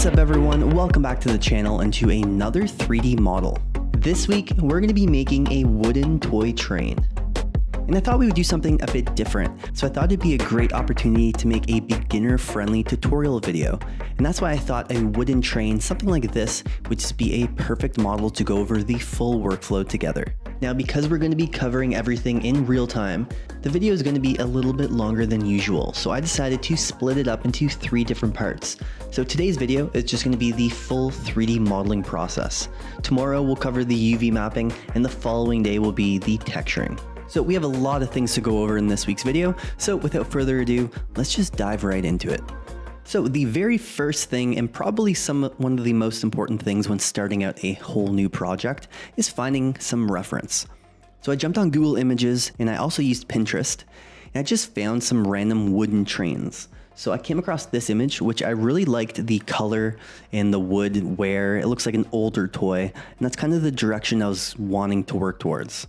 What's up everyone, welcome back to the channel and to another 3D model. This week, we're going to be making a wooden toy train. And I thought we would do something a bit different, so I thought it'd be a great opportunity to make a beginner-friendly tutorial video. And that's why I thought a wooden train, something like this, would just be a perfect model to go over the full workflow together. Now, because we're going to be covering everything in real time, the video is going to be a little bit longer than usual, so I decided to split it up into 3 different parts. So today's video is just going to be the full 3D modeling process. Tomorrow we'll cover the UV mapping, and the following day will be the texturing. So we have a lot of things to go over in this week's video, so without further ado, let's just dive right into it. So the very first thing, and probably one of the most important things when starting out a whole new project, is finding some reference. So I jumped on Google Images, and I also used Pinterest, and I just found some random wooden trains. So I came across this image, which I really liked the color and the wood where it looks like an older toy, and that's kind of the direction I was wanting to work towards.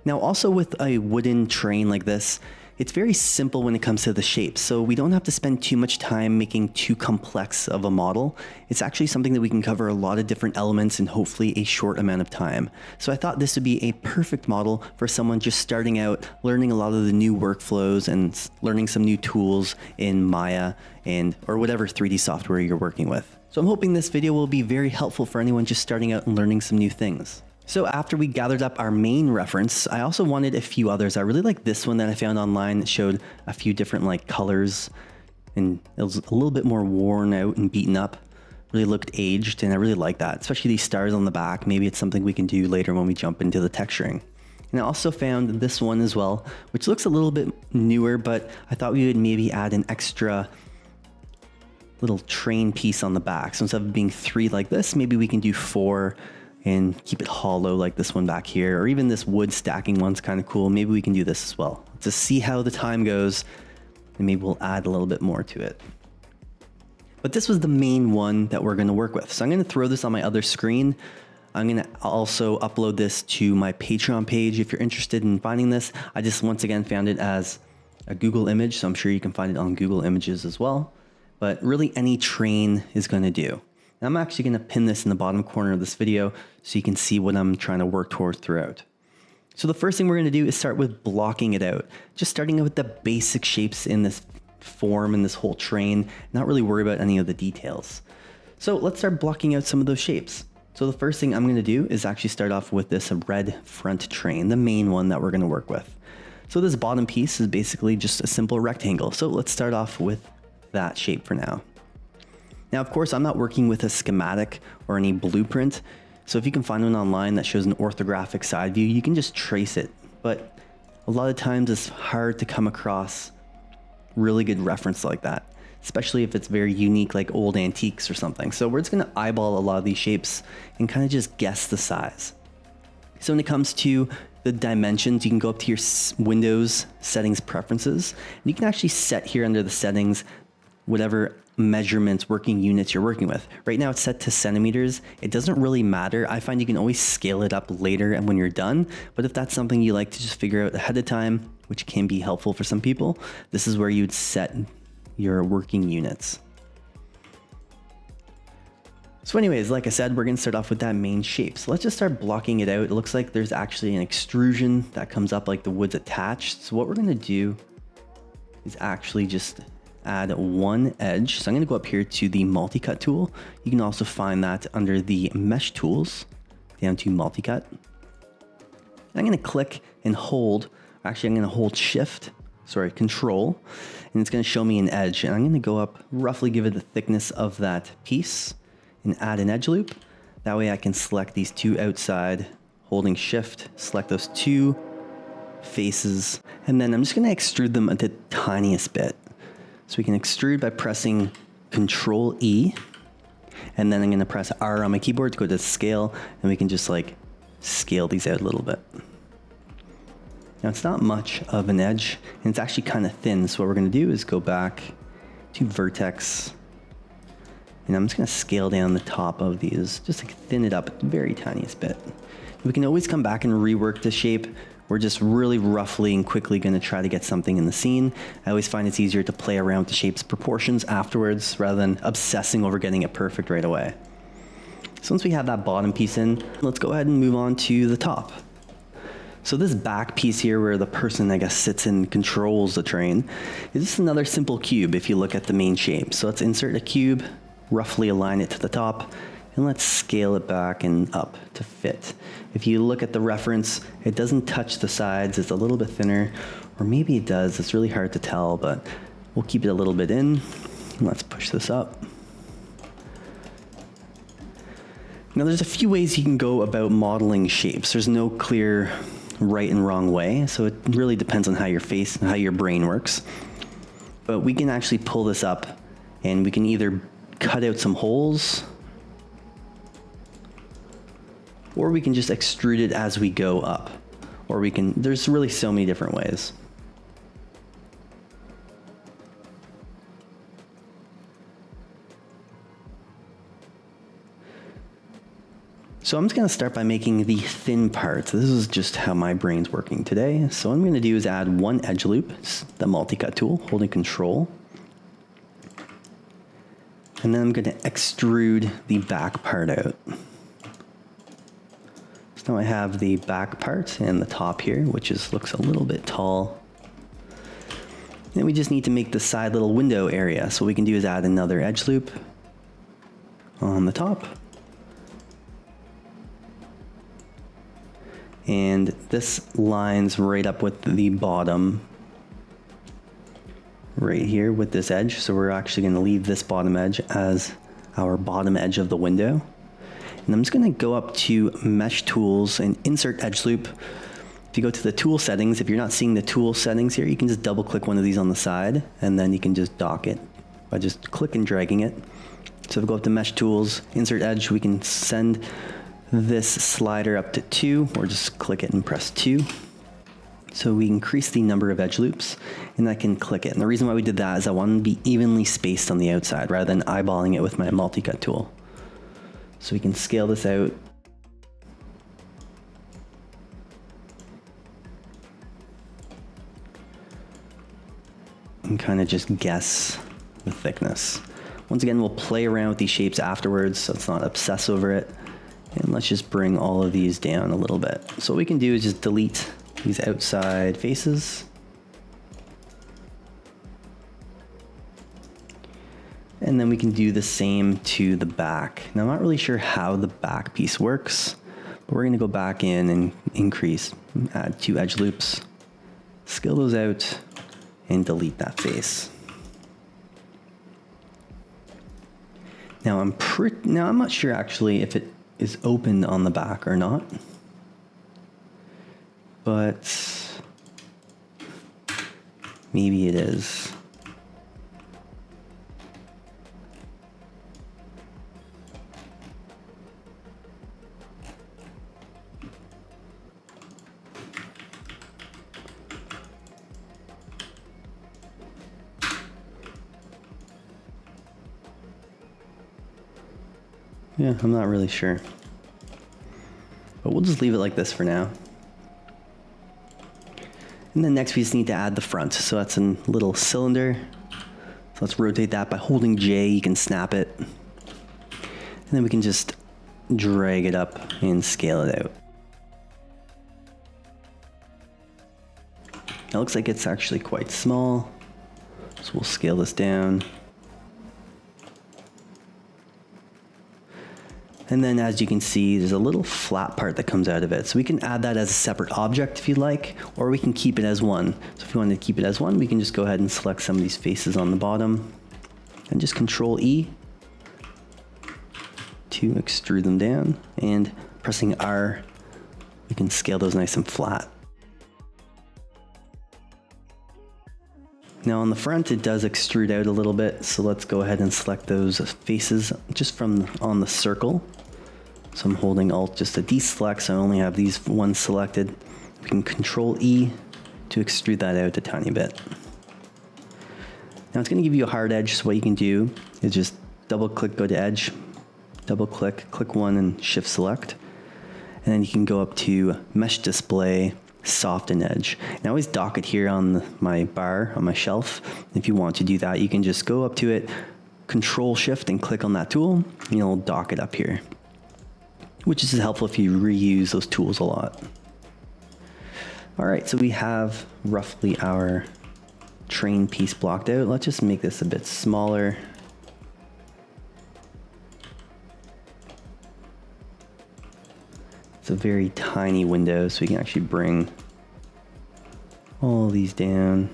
Now also with a wooden train like this, it's very simple when it comes to the shapes, so we don't have to spend too much time making too complex of a model. It's actually something that we can cover a lot of different elements in hopefully a short amount of time. So I thought this would be a perfect model for someone just starting out, learning a lot of the new workflows and learning some new tools in Maya or whatever 3D software you're working with. So I'm hoping this video will be very helpful for anyone just starting out and learning some new things. So after we gathered up our main reference, I also wanted a few others. I really like this one that I found online that showed a few different colors, and it was a little bit more worn out and beaten up. Really looked aged, and I really like that, especially these stars on the back. Maybe it's something we can do later when we jump into the texturing. And I also found this one as well, which looks a little bit newer, but I thought we would maybe add an extra little train piece on the back. So instead of being 3 like this, maybe we can do 4 and keep it hollow like this one back here, or even this wood stacking one's kind of cool. Maybe we can do this as well. To see how the time goes, and maybe we'll add a little bit more to it. But this was the main one that we're gonna work with. So I'm gonna throw this on my other screen. I'm gonna also upload this to my Patreon page if you're interested in finding this. I just once again found it as a Google image, so I'm sure you can find it on Google Images as well. But really any train is gonna do. I'm actually going to pin this in the bottom corner of this video so you can see what I'm trying to work towards throughout. So the first thing we're going to do is start with blocking it out. Just starting out with the basic shapes in this form and this whole train, not really worry about any of the details. So let's start blocking out some of those shapes. So the first thing I'm going to do is actually start off with this red front train, the main one that we're going to work with. So this bottom piece is basically just a simple rectangle. So let's start off with that shape for now. Now, of course, I'm not working with a schematic or any blueprint, so if you can find one online that shows an orthographic side view, you can just trace it. But a lot of times it's hard to come across really good reference like that, especially if it's very unique, like old antiques or something. So we're just gonna eyeball a lot of these shapes and kind of just guess the size. So when it comes to the dimensions, you can go up to your Windows settings preferences, and you can actually set here under the settings whatever measurements, working units you're working with. Right now it's set to centimeters. It doesn't really matter. I find you can always scale it up later and when you're done, but if that's something you like to just figure out ahead of time, which can be helpful for some people, this is where you'd set your working units. So anyways, like I said, we're gonna start off with that main shape. So let's just start blocking it out. It looks like there's actually an extrusion that comes up like the wood's attached. So what we're gonna do is actually just add one edge. So I'm going to go up here to the multi-cut tool. You can also find that under the mesh tools, down to multi-cut. I'm going to click and hold, actually I'm going to hold control, and it's going to show me an edge. And I'm going to go up, roughly give it the thickness of that piece and add an edge loop. That way I can select these 2 outside, holding shift, select those 2 faces, and then I'm just going to extrude them the tiniest bit. So we can extrude by pressing Control E, and then I'm going to press R on my keyboard to go to scale, and we can just scale these out a little bit. Now it's not much of an edge, and it's actually kind of thin. So what we're going to do is go back to vertex, and I'm just going to scale down the top of these, just thin it up the very tiniest bit. We can always come back and rework the shape we're just really roughly and quickly going to try to get something in the scene. I always find it's easier to play around with the shape's proportions afterwards rather than obsessing over getting it perfect right away. So once we have that bottom piece in, let's go ahead and move on to the top. So this back piece here where the person, I guess, sits and controls the train is just another simple cube if you look at the main shape. So let's insert a cube, roughly align it to the top, and let's scale it back and up to fit. If you look at the reference, it doesn't touch the sides, it's a little bit thinner, or maybe it does, it's really hard to tell, but we'll keep it a little bit in. Let's push this up. Now there's a few ways you can go about modeling shapes. There's no clear right and wrong way, so it really depends on how your face and how your brain works. But we can actually pull this up and we can either cut out some holes, or we can just extrude it as we go up. Or we can, there's really so many different ways. So I'm just gonna start by making the thin parts. This is just how my brain's working today. So what I'm gonna do is add one edge loop, the multi-cut tool, holding Control. And then I'm gonna extrude the back part out. So now I have the back part and the top here, which looks a little bit tall. Then we just need to make the side little window area. So what we can do is add another edge loop on the top. And this lines right up with the bottom right here with this edge. So we're actually going to leave this bottom edge as our bottom edge of the window. And I'm just going to go up to Mesh Tools and Insert Edge Loop. If you go to the tool settings, if you're not seeing the tool settings here, you can just double click one of these on the side and then you can just dock it by just click and dragging it. So if we go up to Mesh Tools, Insert Edge, we can send this slider up to 2, or just click it and press 2. So we increase the number of edge loops, and I can click it. And the reason why we did that is I want to be evenly spaced on the outside rather than eyeballing it with my multi-cut tool. So we can scale this out. And kind of just guess the thickness. Once again, we'll play around with these shapes afterwards, so let's not obsess over it. And let's just bring all of these down a little bit. So what we can do is just delete these outside faces. And then we can do the same to the back. Now I'm not really sure how the back piece works, but we're gonna go back in and increase, add 2 edge loops, scale those out, and delete that face. Now I'm not sure actually if it is opened on the back or not, but maybe it is. Yeah, I'm not really sure. But we'll just leave it like this for now. And then next we just need to add the front. So that's a little cylinder. So let's rotate that by holding J, you can snap it. And then we can just drag it up and scale it out. It looks like it's actually quite small. So we'll scale this down. And then as you can see, there's a little flat part that comes out of it. So we can add that as a separate object if you'd like, or we can keep it as one. So if you want to keep it as one, we can just go ahead and select some of these faces on the bottom and just Control E to extrude them down. And pressing R, we can scale those nice and flat. Now on the front, it does extrude out a little bit. So let's go ahead and select those faces just from on the circle. So I'm holding Alt just to deselect, so I only have these ones selected. We can Control E to extrude that out a tiny bit. Now it's going to give you a hard edge, so what you can do is just double click, go to edge, double click, click one and shift select. And then you can go up to Mesh Display soften edge. And I always dock it here on my bar, on my shelf. If you want to do that, you can just go up to it, Control Shift and click on that tool, and it'll dock it up here, which is helpful if you reuse those tools a lot. All right, so we have roughly our train piece blocked out. Let's just make this a bit smaller. It's a very tiny window, so we can actually bring all these down.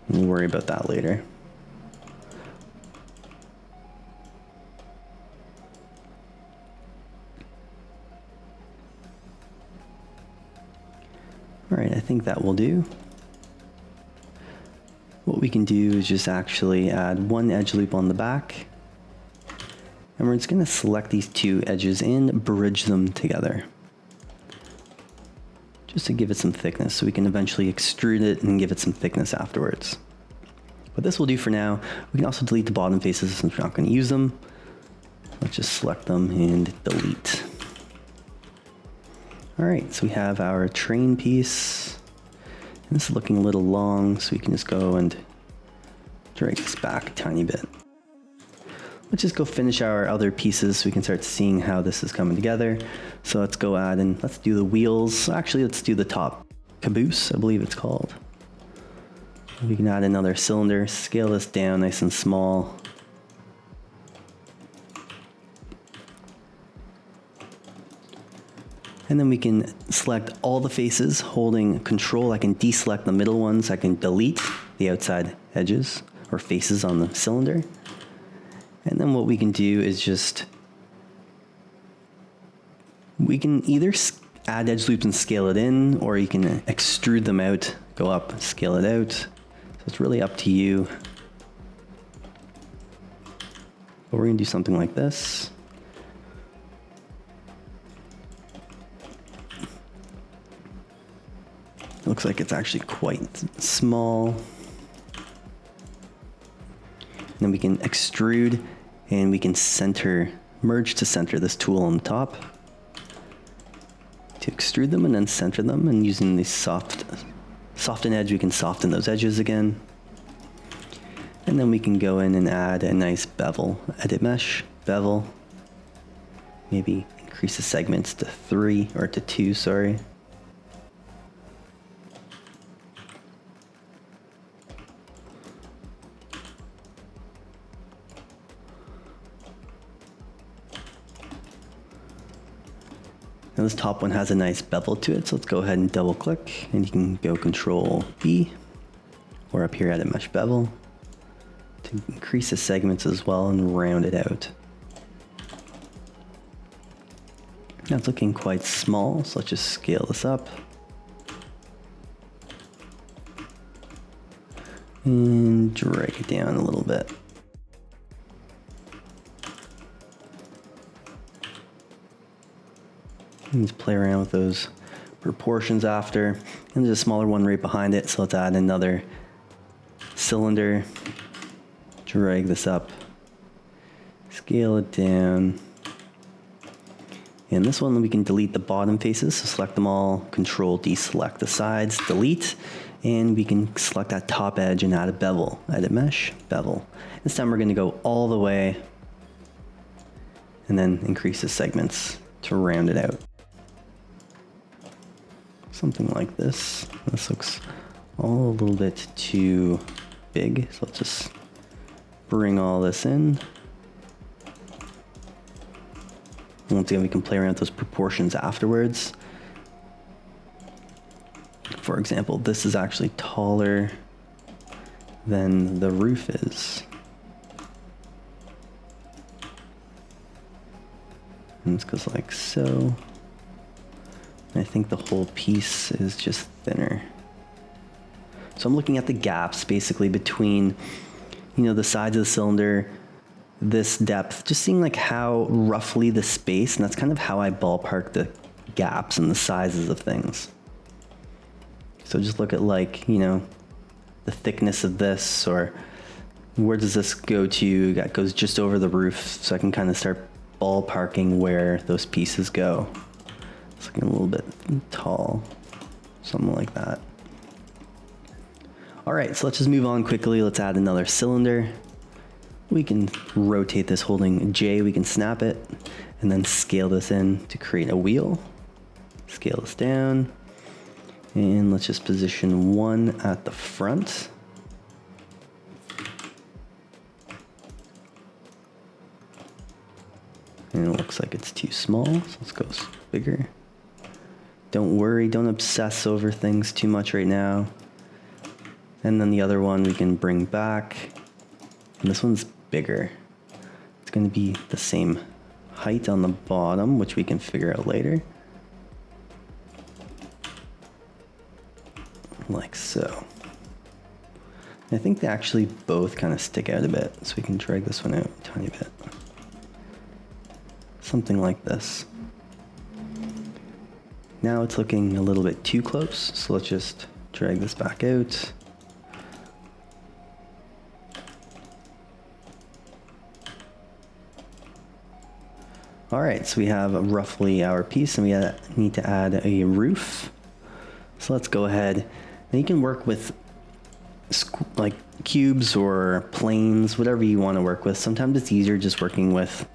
We'll worry about that later. All right, I think that will do. What we can do is just actually add one edge loop on the back. And we're just going to select these two edges and bridge them together, just to give it some thickness, so we can eventually extrude it and give it some thickness afterwards. But this will do for now. We can also delete the bottom faces since we're not going to use them. Let's just select them and delete. All right, so we have our train piece. And this is looking a little long, so we can just go and drag this back a tiny bit. Let's just go finish our other pieces so we can start seeing how this is coming together. So let's go add and let's do the wheels. Actually, let's do the top. Caboose, I believe it's called. We can add another cylinder, scale this down nice and small. And then we can select all the faces holding Control. I can deselect the middle ones. I can delete the outside edges or faces on the cylinder. And then what we can do is we can either add edge loops and scale it in, or you can extrude them out, go up, scale it out. So it's really up to you. But we're gonna do something like this. It looks like it's actually quite small. And then we can extrude and we can merge to center this tool on the top to extrude them and then center them. And using the soften edge, we can soften those edges again. And then we can go in and add a nice bevel, edit mesh, bevel. Maybe increase the segments to 3 or to 2, sorry. Now this top one has a nice bevel to it, so let's go ahead and double click, and you can go Control B, or up here edit mesh bevel, to increase the segments as well and round it out. Now it's looking quite small, so let's just scale this up. And drag it down a little bit. Just play around with those proportions after. And there's a smaller one right behind it, so let's add another cylinder. Drag this up, scale it down. And this one we can delete the bottom faces, so select them all, Control deselect the sides, delete, and we can select that top edge and add a bevel, edit mesh, bevel. This time we're going to go all the way and then increase the segments to round it out. Something like this. This looks all a little bit too big, so let's just bring all this in. Once again, we can play around with those proportions afterwards. For example, this is actually taller than the roof is. And this goes like so. And I think the whole piece is just thinner. So I'm looking at the gaps basically between, the sides of the cylinder, this depth, just seeing like how roughly the space, and that's kind of how I ballpark the gaps and the sizes of things. So just look at the thickness of this, or where does this go to? That goes just over the roof, so I can kind of start ballparking where those pieces go. It's looking a little bit tall, something like that. All right, so let's just move on quickly. Let's add another cylinder. We can rotate this holding J, we can snap it, and then scale this in to create a wheel. Scale this down, and let's just position one at the front. And it looks like it's too small, so let's go bigger. Don't worry, don't obsess over things too much right now. And then the other one we can bring back. And this one's bigger. It's going to be the same height on the bottom, which we can figure out later. Like so. I think they actually both kind of stick out a bit, so we can drag this one out a tiny bit. Something like this. Now it's looking a little bit too close, so let's just drag this back out. All right, so we have roughly our piece, and we need to add a roof. So let's go ahead, and you can work with like cubes or planes, whatever you want to work with. Sometimes it's easier just working with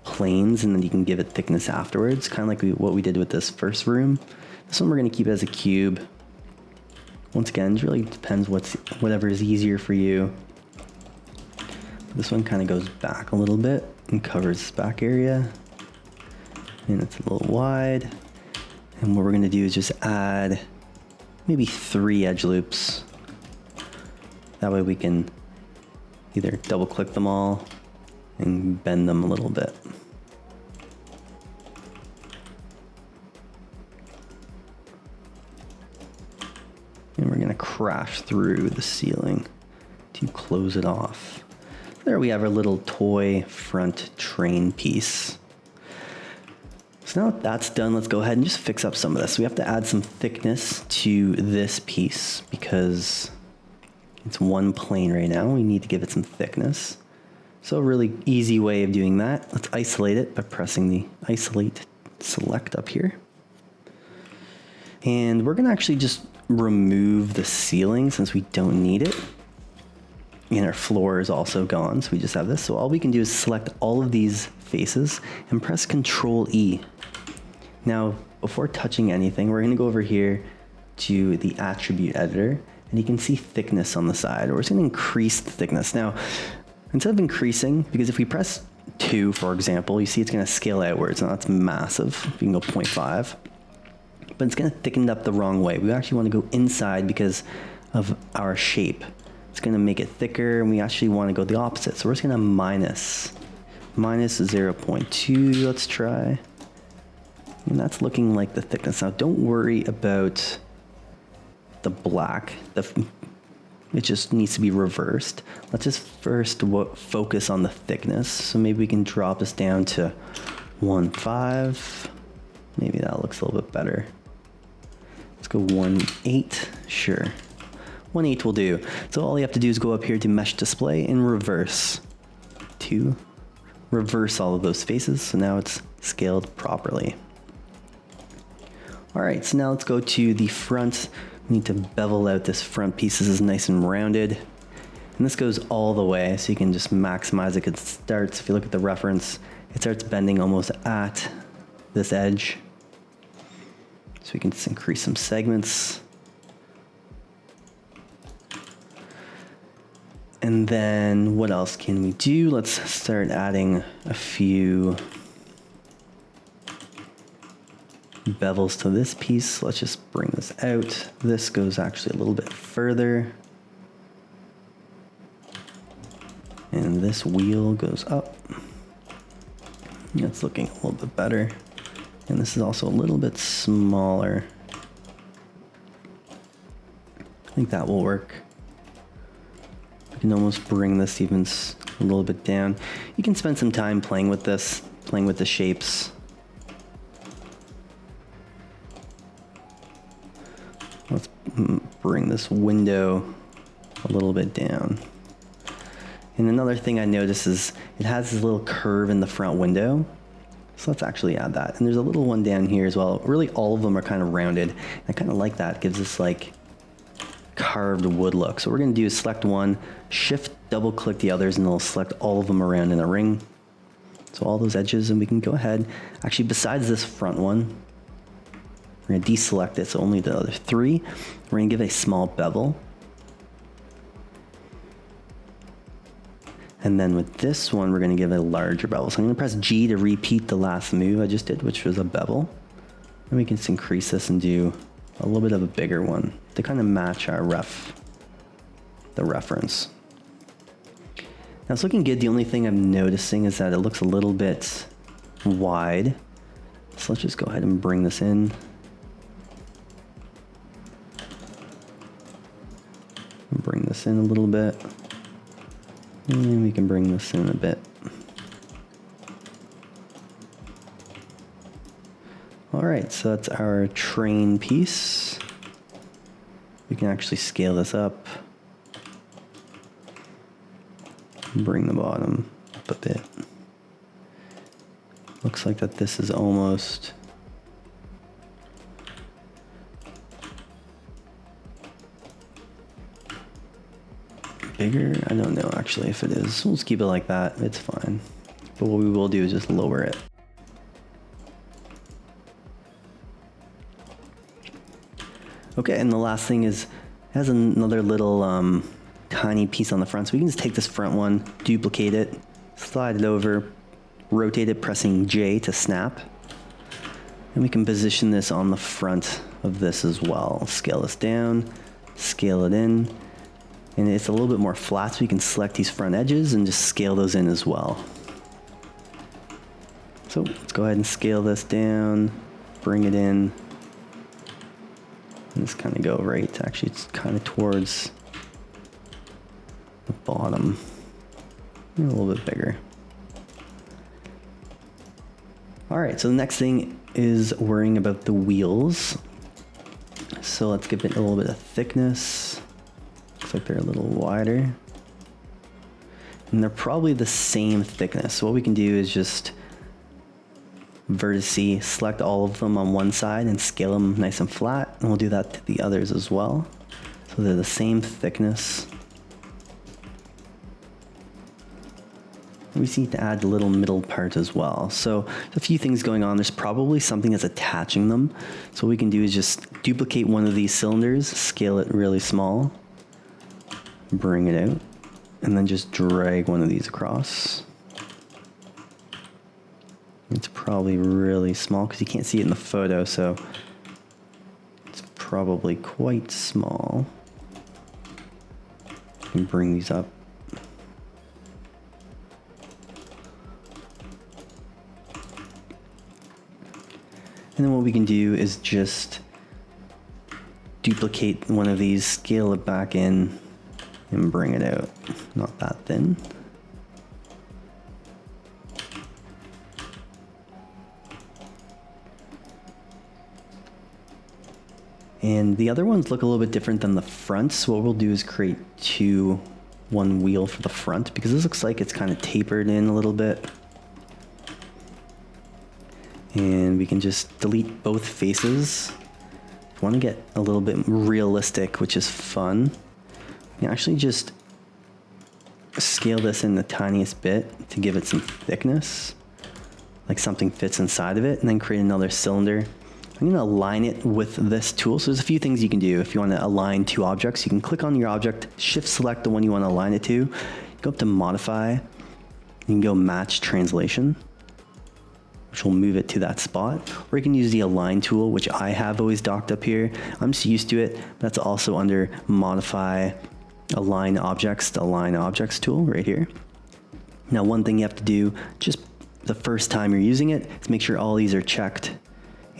planes, and then you can give it thickness afterwards, kind of like what we did with this first room. This one we're going to keep as a cube. Once again, it really depends whatever is easier for you. This one kind of goes back a little bit and covers this back area, and it's a little wide. And what we're going to do is just add maybe 3 edge loops. That way we can either double click them all and bend them a little bit. And we're going to crash through the ceiling to close it off. There we have our little toy front train piece. So now that that's done, let's go ahead and just fix up some of this. We have to add some thickness to this piece because it's one plane right now. We need to give it some thickness. So a really easy way of doing that, let's isolate it by pressing the isolate select up here. And we're gonna actually just remove the ceiling since we don't need it. And our floor is also gone, so we just have this. So all we can do is select all of these faces and press Control E. Now, before touching anything, we're gonna go over here to the attribute editor, and you can see thickness on the side. We're just gonna increase the thickness. Now, instead of increasing, because if we press 2, for example, you see it's gonna scale outwards. Now that's massive. You can go 0.5, but it's gonna thicken up the wrong way. We actually wanna go inside because of our shape. It's gonna make it thicker, and we actually wanna go the opposite. So we're just gonna minus 0.2, let's try. And that's looking like the thickness. Now don't worry about the black. It just needs to be reversed. Let's just first focus on the thickness. So maybe we can drop this down to 1.5. Maybe that looks a little bit better. Let's go 1.8, sure. 1.8 will do. So all you have to do is go up here to mesh display and reverse to reverse all of those faces. So now it's scaled properly. All right, so now let's go to the front. We need to bevel out this front piece. This is nice and rounded. And this goes all the way, so you can just maximize it. It starts, if you look at the reference, it starts bending almost at this edge. So we can just increase some segments. And then what else can we do? Let's start adding a few bevels to this piece. Let's just bring this out. This goes actually a little bit further. And this wheel goes up. That's looking a little bit better. And this is also a little bit smaller. I think that will work. You can almost bring this even a little bit down. You can spend some time playing with this, playing with the shapes. Let's bring this window a little bit down. And another thing I noticed is it has this little curve in the front window. So let's actually add that. And there's a little one down here as well. Really all of them are kind of rounded. I kind of like that. It gives us like carved wood look. So what we're going to do is select one, shift double click the others, and it'll select all of them around in a ring. So all those edges, and we can go ahead. Actually, besides this front one, we're going to deselect it, so only the other three. We're going to give a small bevel. And then with this one, we're going to give it a larger bevel. So I'm going to press G to repeat the last move I just did, which was a bevel. And we can just increase this and do a little bit of a bigger one to kind of match our the reference. Now it's looking good. The only thing I'm noticing is that it looks a little bit wide. So let's just go ahead and bring this in. Bring this in a little bit. And we can bring this in a bit. All right, so that's our train piece. We can actually scale this up. Bring the bottom up a bit. Looks like that this is almost bigger. I don't know actually if it is. We'll just keep it like that. It's fine. But what we will do is just lower it. Okay, and the last thing is, it has another little tiny piece on the front. So we can just take this front one, duplicate it, slide it over, rotate it, pressing J to snap. And we can position this on the front of this as well. Scale this down, scale it in. And it's a little bit more flat, so we can select these front edges and just scale those in as well. So let's go ahead and scale this down, bring it in. And just kind of go right. Actually, it's kind of towards the bottom. A little bit bigger. All right, so the next thing is worrying about the wheels. So let's give it a little bit of thickness. Looks like they're a little wider. And they're probably the same thickness. So what we can do is just vertice, select all of them on one side and scale them nice and flat. And we'll do that to the others as well. So they're the same thickness. We just need to add the little middle part as well. So there's a few things going on. There's probably something that's attaching them. So what we can do is just duplicate one of these cylinders, scale it really small, bring it out, and then just drag one of these across. It's probably really small because you can't see it in the photo, so it's probably quite small. And bring these up. And then what we can do is just duplicate one of these, scale it back in, and bring it out. Not that thin. And the other ones look a little bit different than the front. So what we'll do is create one wheel for the front, because this looks like it's kind of tapered in a little bit. And we can just delete both faces. If you want to get a little bit realistic, which is fun, you can actually just scale this in the tiniest bit to give it some thickness, like something fits inside of it, and then create another cylinder. I'm going to align it with this tool. So there's a few things you can do. If you want to align two objects, you can click on your object, shift select the one you want to align it to, go up to modify, you can go match translation, which will move it to that spot. Or you can use the align tool, which I have always docked up here. I'm just used to it. That's also under modify, align objects, the align objects tool right here. Now, one thing you have to do just the first time you're using it is make sure all these are checked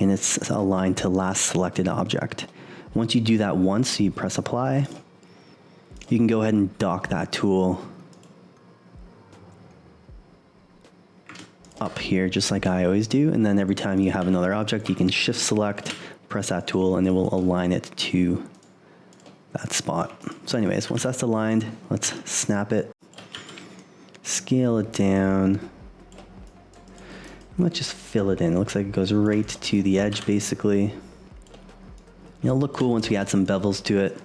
and it's aligned to last selected object. Once you do that once, you press apply, you can go ahead and dock that tool up here, just like I always do. And then every time you have another object, you can shift select, press that tool, and it will align it to that spot. So anyways, once that's aligned, let's snap it, scale it down. Let's just fill it in. It looks like it goes right to the edge basically. It'll look cool once we add some bevels to it,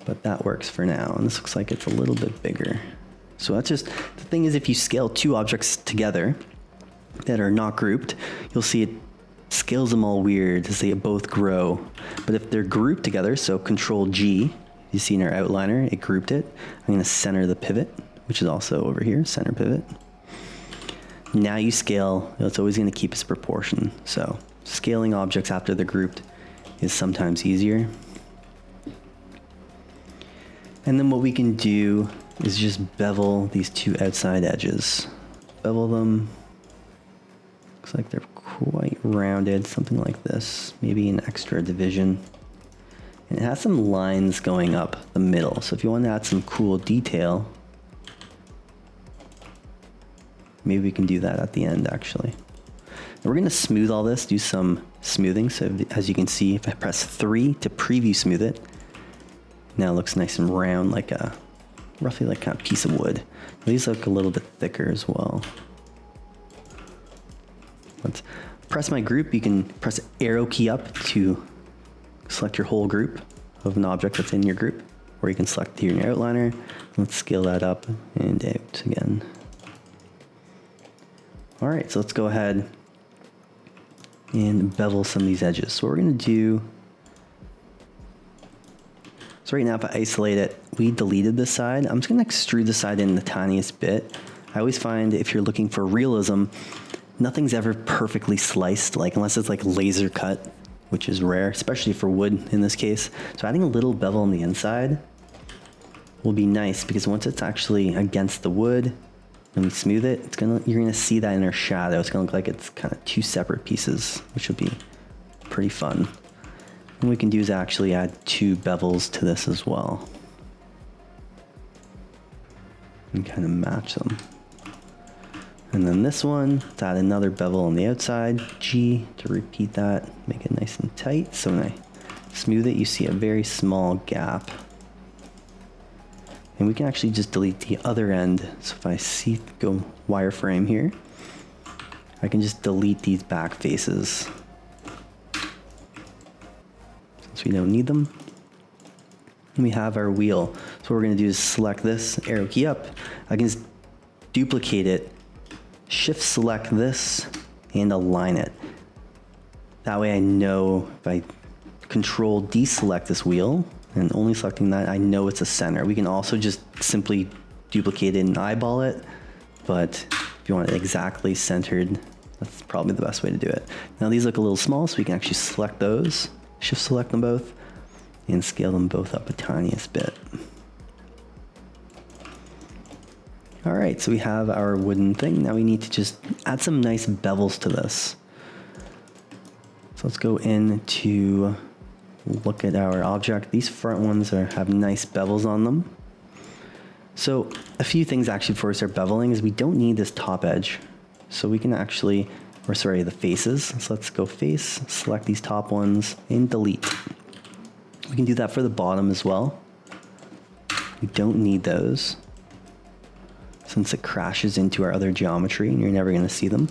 but that works for now. And this looks like it's a little bit bigger. So that's just, the thing is, if you scale two objects together that are not grouped, you'll see it scales them all weird as they both grow. But if they're grouped together, so Control G, you see in our outliner, it grouped it. I'm gonna center the pivot, which is also over here, center pivot. Now you scale, it's always gonna keep its proportion. So scaling objects after they're grouped is sometimes easier. And then what we can do is just bevel these two outside edges. Bevel them. Looks like they're quite rounded, something like this. Maybe an extra division. And it has some lines going up the middle. So if you want to add some cool detail, maybe we can do that at the end actually. And we're going to smooth all this, do some smoothing. So as you can see, if I press 3 to preview smooth it, now it looks nice and round, like a roughly like kind of piece of wood. These look a little bit thicker as well. Let's press my group. You can press arrow key up to select your whole group of an object that's in your group, or you can select here in your outliner. Let's scale that up and out again. All right, so let's go ahead and bevel some of these edges. So what we're gonna do, so right now if I isolate it, we deleted this side. I'm just gonna extrude the side in the tiniest bit. I always find if you're looking for realism, nothing's ever perfectly sliced, like unless it's like laser cut, which is rare, especially for wood in this case. So adding a little bevel on the inside will be nice, because once it's actually against the wood and we smooth it, you're gonna see that inner shadow. It's gonna look like it's kind of two separate pieces, which will be pretty fun. And what we can do is actually add two bevels to this as well and kind of match them. And then this one, let's add another bevel on the outside, G, to repeat that, make it nice and tight. So when I smooth it, you see a very small gap. And we can actually just delete the other end. So if I go wireframe here, I can just delete these back faces, since we don't need them. And we have our wheel. So what we're gonna do is select this, arrow key up. I can just duplicate it, shift select this, and align it. That way I know if I control deselect this wheel, and only selecting that, I know it's a center. We can also just simply duplicate it and eyeball it, but if you want it exactly centered, that's probably the best way to do it. Now these look a little small, so we can actually select those, shift select them both, and scale them both up a tiniest bit. All right, so we have our wooden thing. Now we need to just add some nice bevels to this. So let's go in to look at our object. These front ones have nice bevels on them. So a few things actually before we start beveling is we don't need this top edge. So we can actually, the faces. So let's go face, select these top ones, and delete. We can do that for the bottom as well. We don't need those, since it crashes into our other geometry and you're never gonna see them.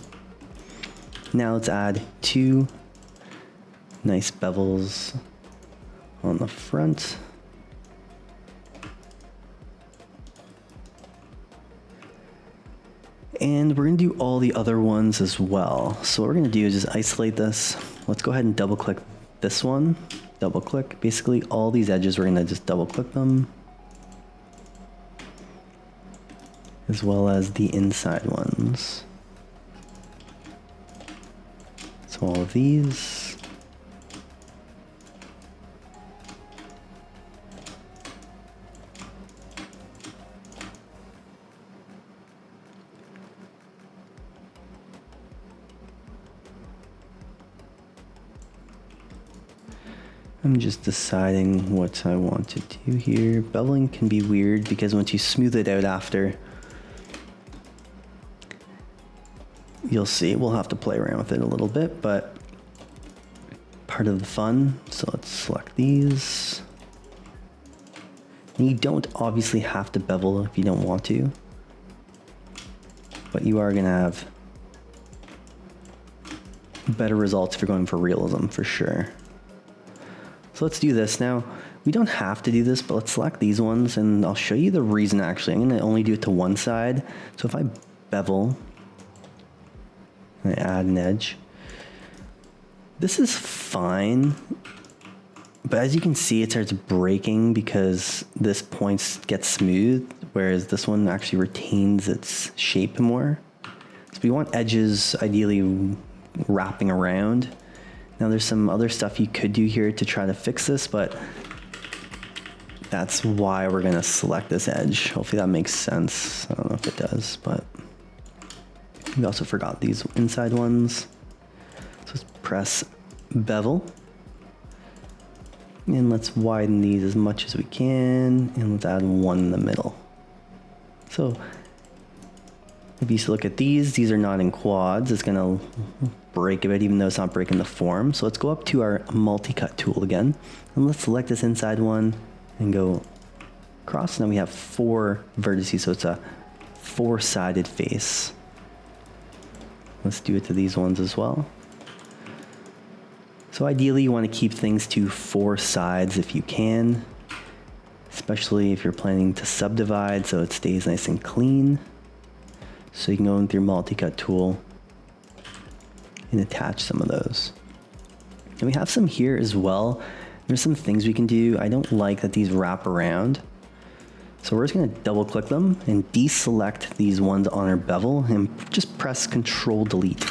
Now let's add two nice bevels on the front. And we're gonna do all the other ones as well. So what we're gonna do is just isolate this. Let's go ahead and double click this one. Double click, basically all these edges, we're gonna just double click them, as well as the inside ones. So all of these. I'm just deciding what I want to do here. Beveling can be weird because once you smooth it out after, you'll see we'll have to play around with it a little bit, but part of the fun. So let's select these. And you don't obviously have to bevel if you don't want to, but you are gonna have better results if you're going for realism, for sure. So let's do this. Now, we don't have to do this, but let's select these ones, and I'll show you the reason actually. I'm gonna only do it to one side. So if I bevel, and I add an edge, this is fine, but as you can see, it starts breaking because this point gets smooth, whereas this one actually retains its shape more. So we want edges ideally wrapping around. Now there's some other stuff you could do here to try to fix this, but that's why we're gonna select this edge. Hopefully that makes sense. I don't know if it does, but we also forgot these inside ones. So let's press bevel. And let's widen these as much as we can, and let's add one in the middle. So if you look at these are not in quads. It's gonna break a bit even though it's not breaking the form. So let's go up to our multi-cut tool again, and let's select this inside one and go across. Now we have 4 vertices, so it's a 4-sided face. Let's do it to these ones as well. So ideally you want to keep things to 4 sides if you can, especially if you're planning to subdivide so it stays nice and clean. So you can go with your multi-cut tool and attach some of those. And we have some here as well. There's some things we can do. I don't like that these wrap around. So we're just gonna double click them and deselect these ones on our bevel and just press Control Delete.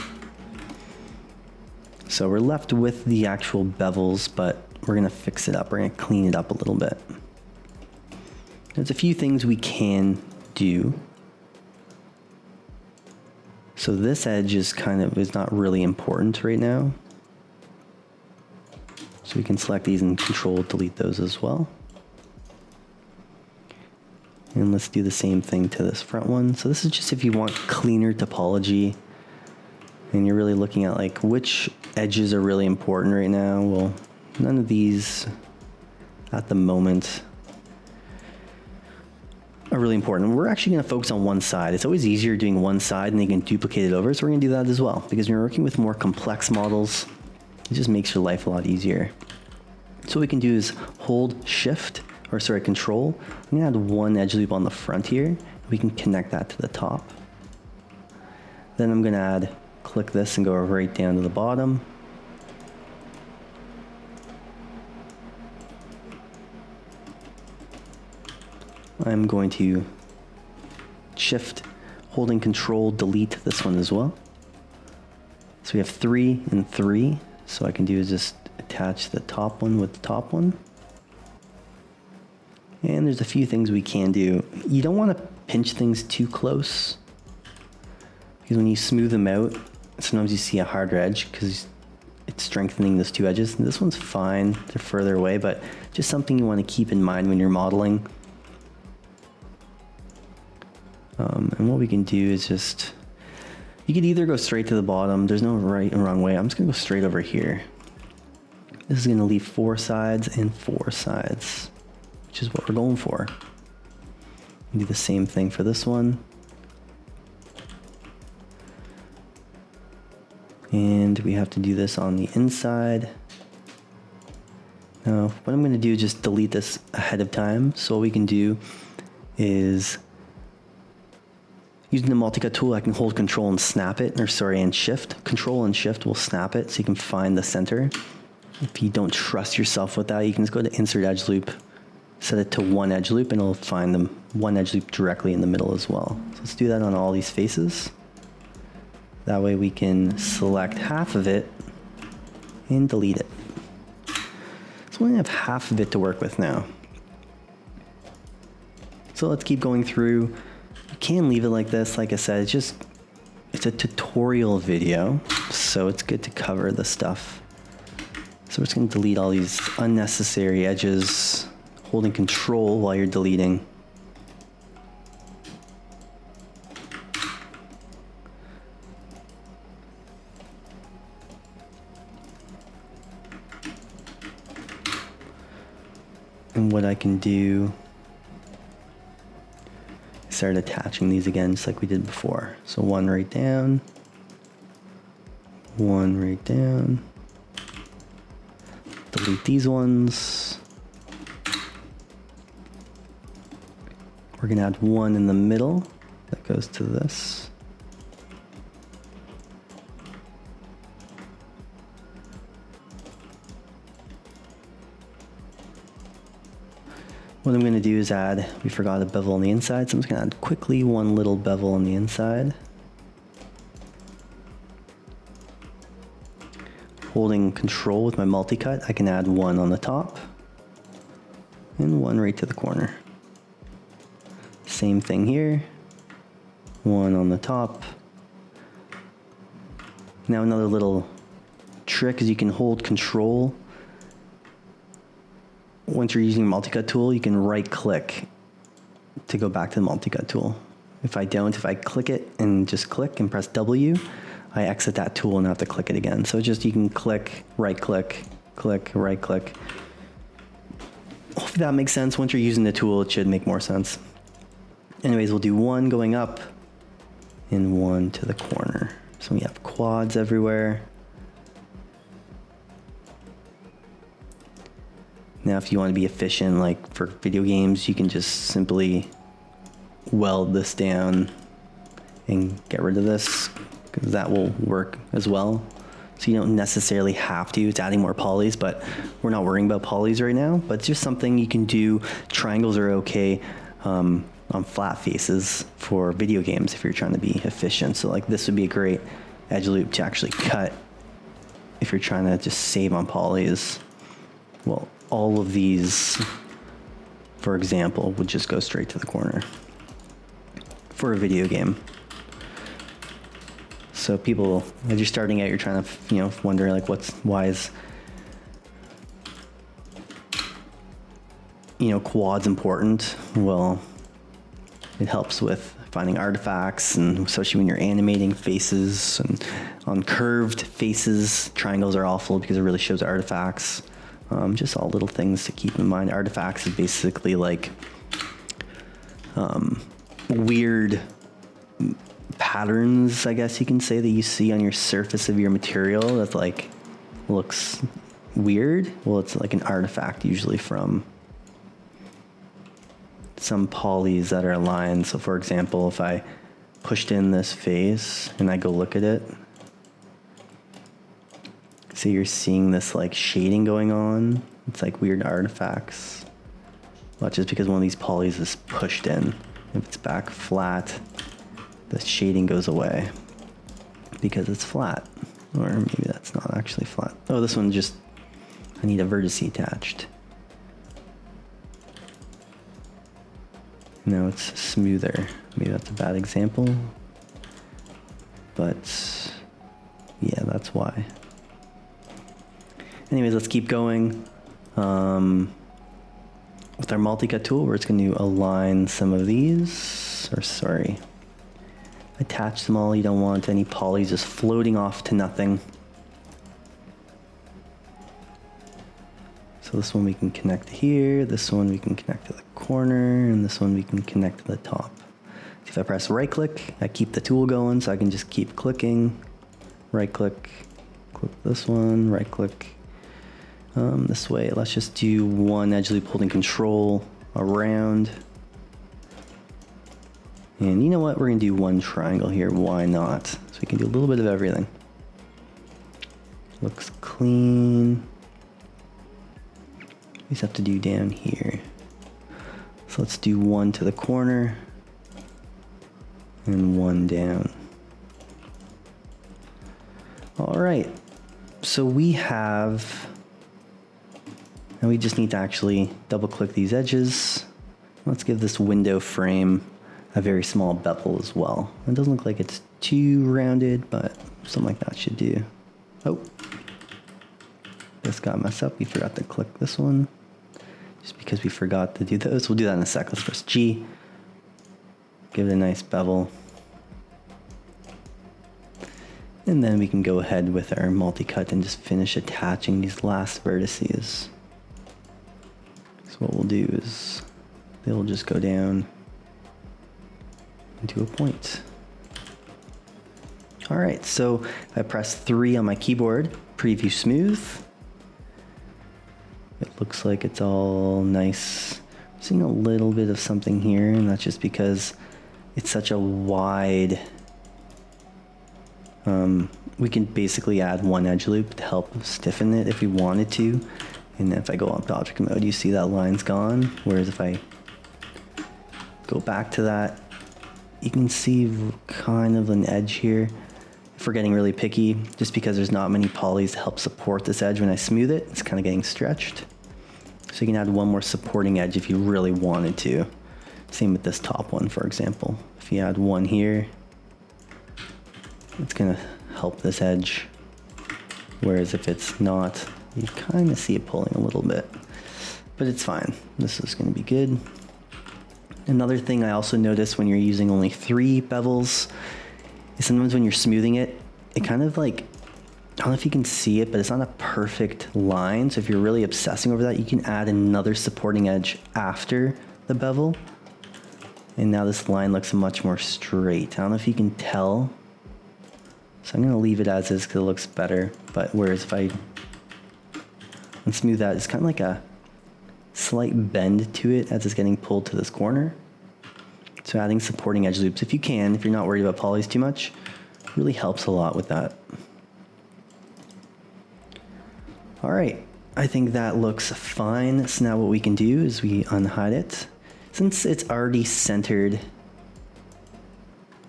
So we're left with the actual bevels, but we're gonna fix it up. We're gonna clean it up a little bit. There's a few things we can do. So this edge is not really important right now. So we can select these and Control Delete those as well. And let's do the same thing to this front one. So this is just if you want cleaner topology and you're really looking at like which edges are really important right now. Well, none of these at the moment are really important. We're actually gonna focus on one side. It's always easier doing one side and you can duplicate it over. So we're gonna do that as well, because when you're working with more complex models, it just makes your life a lot easier. So what we can do is hold Control. I'm gonna add one edge loop on the front here. We can connect that to the top. Then I'm gonna click this and go right down to the bottom. I'm going to holding Control Delete this one as well. So we have 3 and 3. So I can do is just attach the top one with the top one. And there's a few things we can do. You don't want to pinch things too close, because when you smooth them out, sometimes you see a harder edge because it's strengthening those 2 edges. And this one's fine, they're further away, but just something you want to keep in mind when you're modeling. And what we can do is you could either go straight to the bottom. There's no right and wrong way. I'm just gonna go straight over here. This is gonna leave 4 sides and 4 sides, which is what we're going for. Do the same thing for this one. And we have to do this on the inside. Now, what I'm gonna do is just delete this ahead of time. So what we can do is, using the multi-cut tool, I can hold Control and snap it, and Shift. Control and Shift will snap it so you can find the center. If you don't trust yourself with that, you can just go to Insert Edge Loop, set it to 1 edge loop, and it'll find the 1 edge loop directly in the middle as well. So let's do that on all these faces. That way we can select half of it and delete it. So we only have half of it to work with now. So let's keep going through. You can leave it like this. Like I said, it's a tutorial video, so it's good to cover the stuff. So we're just gonna delete all these unnecessary edges, holding Control while you're deleting. And what I can do, start attaching these again just like we did before. So 1 right down, one right down. Delete these ones. We're gonna add one in the middle that goes to this. What I'm gonna do is add, we forgot a bevel on the inside, so I'm just gonna add quickly one little bevel on the inside. Holding control with my multi-cut, I can add one on the top and one right to the corner. Same thing here, one on the top. Now another little trick is you can hold control. Once you're using a multi-cut tool, you can right click to go back to the multi-cut tool. If I click it and just click and press W, I exit that tool and have to click it again. So just, you can click, right click, right click. Hopefully that makes sense. Once you're using the tool, it should make more sense. Anyways, we'll do one going up and one to the corner. So we have quads everywhere. Now, if you want to be efficient, like for video games, you can just simply weld this down and get rid of this, because that will work as well. So you don't necessarily have to. It's adding more polys, but we're not worrying about polys right now. But it's just something you can do. Triangles are okay on flat faces for video games if you're trying to be efficient. So like this would be a great edge loop to actually cut if you're trying to just save on polys. Well, all of these, for example, would just go straight to the corner for a video game. So people, as you're starting out, you're trying to, wonder like why is, quads important? Well, it helps with finding artifacts, and especially when you're animating faces, and on curved faces, triangles are awful because it really shows artifacts. Just all little things to keep in mind. Artifacts is basically like weird patterns, I guess you can say, that you see on your surface of your material that like looks weird. Well, it's like an artifact usually from some polys that are aligned. So for example, if I pushed in this face and I go look at it, so you're seeing this like shading going on. It's like weird artifacts. Well, just because one of these polys is pushed in. If it's back flat, the shading goes away because it's flat. Or maybe that's not actually flat. Oh, this one just, I need a vertex attached. Now it's smoother. Maybe that's a bad example. But yeah, that's why. Anyways, let's keep going. With our multi-cut tool, we're just going to align some of these, attach them all. You don't want any polys just floating off to nothing. So this one we can connect to here, this one we can connect to the corner, and this one we can connect to the top. So if I press right click, I keep the tool going, so I can just keep clicking. Right click, click this one, right click. This way, let's just do one edge loop holding control around. And you know what? We're gonna do one triangle here. Why not? So we can do a little bit of everything. Looks clean. We just have to do down here. So let's do one to the corner and one down. All right. So we have, and we just need to actually double click these edges. Let's give this window frame a very small bevel as well. It doesn't look like it's too rounded, but something like that should do. Oh, this got messed up. We forgot to click this one just because we forgot to do those. We'll do that in a sec. Let's press G, give it a nice bevel. And then we can go ahead with our multi-cut and just finish attaching these last vertices. So what we'll do is they'll just go down into a point. All right, so if I press 3 on my keyboard, preview smooth, it looks like it's all nice. I'm seeing a little bit of something here, and that's just because it's such a wide, we can basically add one edge loop to help stiffen it if we wanted to. And if I go on to object mode, you see that line's gone. Whereas if I go back to that, you can see kind of an edge here. If we're getting really picky, just because there's not many polys to help support this edge when I smooth it, it's kind of getting stretched. So you can add one more supporting edge if you really wanted to. Same with this top one, for example. If you add one here, it's gonna help this edge. Whereas if it's not, you kind of see it pulling a little bit, but it's fine. This is gonna be good. Another thing I also noticed when you're using only 3 bevels is sometimes when you're smoothing it, it kind of like, I don't know if you can see it, but it's not a perfect line. So if you're really obsessing over that, you can add another supporting edge after the bevel. And now this line looks much more straight. I don't know if you can tell. So I'm gonna leave it as is because it looks better. But whereas if I smooth that, it's kind of like a slight bend to it as it's getting pulled to this corner. So adding supporting edge loops, if you can, if you're not worried about polys too much, really helps a lot with that. All right, I think that looks fine. So now what we can do is we unhide it. Since it's already centered,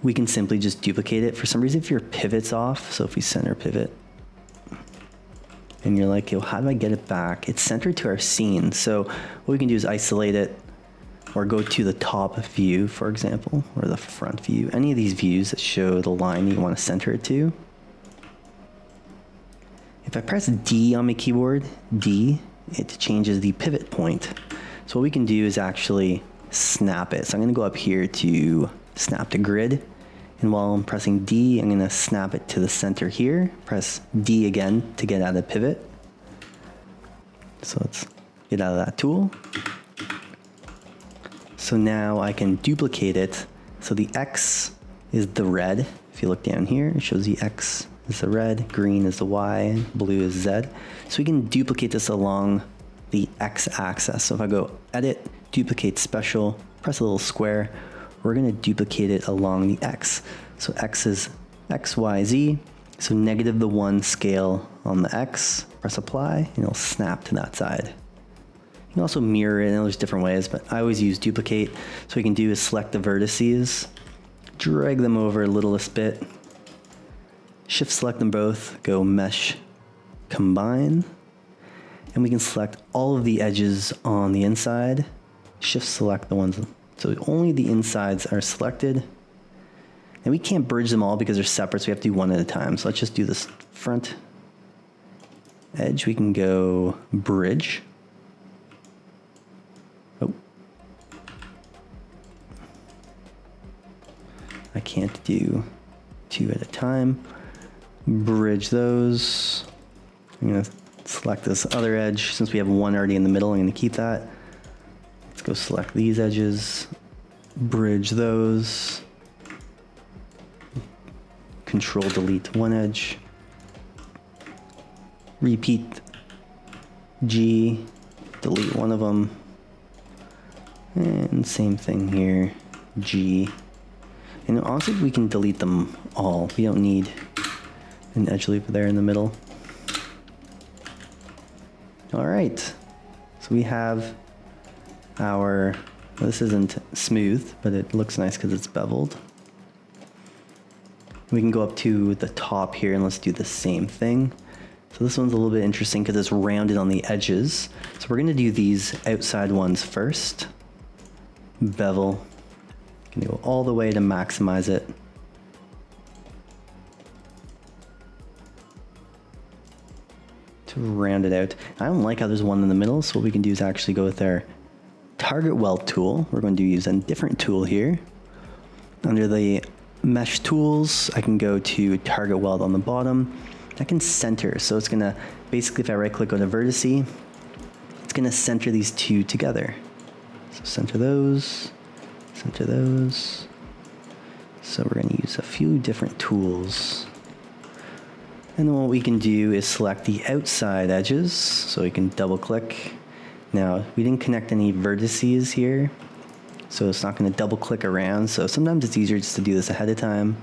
we can simply just duplicate it. For some reason, if your pivot's off, so if we center pivot, and you're like, yo, how do I get it back? It's centered to our scene. So what we can do is isolate it, or go to the top view, for example, or the front view. Any of these views that show the line you want to center it to. If I press D on my keyboard, D, it changes the pivot point. So what we can do is actually snap it. So I'm gonna go up here to snap to grid. And while I'm pressing D, I'm gonna snap it to the center here. Press D again to get out of pivot. So let's get out of that tool. So now I can duplicate it. So the X is the red. If you look down here, it shows the X is the red, green is the Y, blue is Z. So we can duplicate this along the X axis. So if I go edit, duplicate special, press a little square, we're gonna duplicate it along the X. So X is X, Y, Z. So -1 scale on the X, press apply, and it'll snap to that side. You can also mirror it, and there's different ways, but I always use duplicate. So what we can do is select the vertices, drag them over a littlest bit, shift select them both, go mesh, combine, and we can select all of the edges on the inside, shift select the ones, so only the insides are selected. And we can't bridge them all because they're separate, so we have to do one at a time. So let's just do this front edge. We can go bridge. Oh. I can't do 2 at a time. Bridge those. I'm gonna select this other edge. Since we have one already in the middle, I'm gonna keep that. Let's go select these edges. Bridge those. Control delete one edge. Repeat G, delete one of them. And same thing here, G. And honestly, we can delete them all. We don't need an edge loop there in the middle. All right, so we have our, well, this isn't smooth, but it looks nice because it's beveled. We can go up to the top here and let's do the same thing. So this one's a little bit interesting because it's rounded on the edges. So we're gonna do these outside ones first. Bevel, you can go all the way to maximize it. To round it out. I don't like how there's one in the middle, so what we can do is actually go with our target weld tool. We're going to use a different tool here. Under the mesh tools, I can go to target weld on the bottom. I can center, so it's gonna, basically if I right click on a vertice, it's gonna center these two together. So center those, center those. So we're gonna use a few different tools. And then what we can do is select the outside edges. So we can double click. Now, we didn't connect any vertices here, so it's not going to double click around. So sometimes it's easier just to do this ahead of time.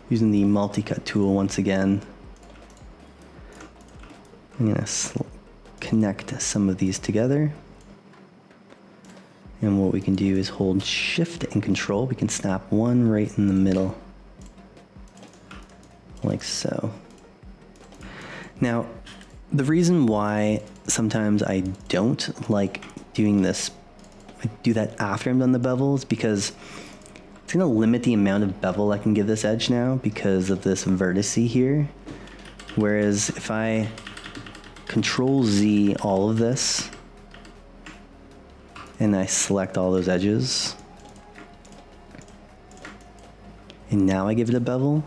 Using the multi-cut tool once again. I'm going to connect some of these together. And what we can do is hold Shift and Control. We can snap one right in the middle, like so. Now, the reason why sometimes I don't like doing this, I do that after I'm done the bevel, is because it's gonna limit the amount of bevel I can give this edge now because of this vertex here. Whereas if I Control Z all of this, and I select all those edges, and now I give it a bevel,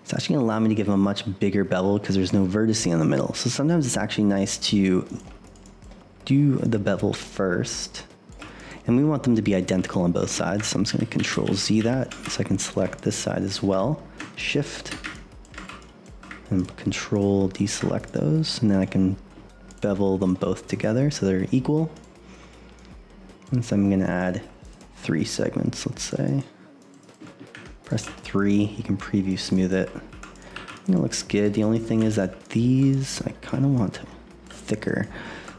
it's actually gonna allow me to give them a much bigger bevel because there's no vertex in the middle. So sometimes it's actually nice to do the bevel first. And we want them to be identical on both sides. So I'm just gonna Control Z that so I can select this side as well. Shift and Control deselect those. And then I can bevel them both together so they're equal. And so I'm gonna add 3 segments, let's say. Press 3, you can preview smooth it. And it looks good. The only thing is that these, I kind of want thicker.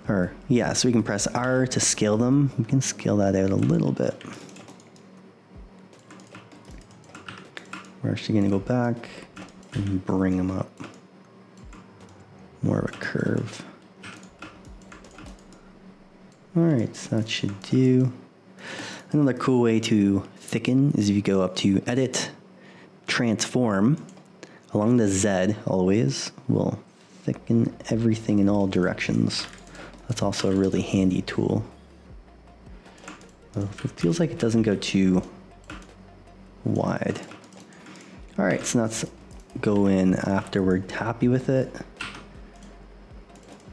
Or, yeah, so we can press R to scale them. We can scale that out a little bit. We're actually gonna go back and bring them up. More of a curve. All right, so that should do. Another cool way to thicken is if you go up to Edit, Transform, along the Z always, will thicken everything in all directions. That's also a really handy tool. Well, it feels like it doesn't go too wide. All right, so let's go in after we're happy with it.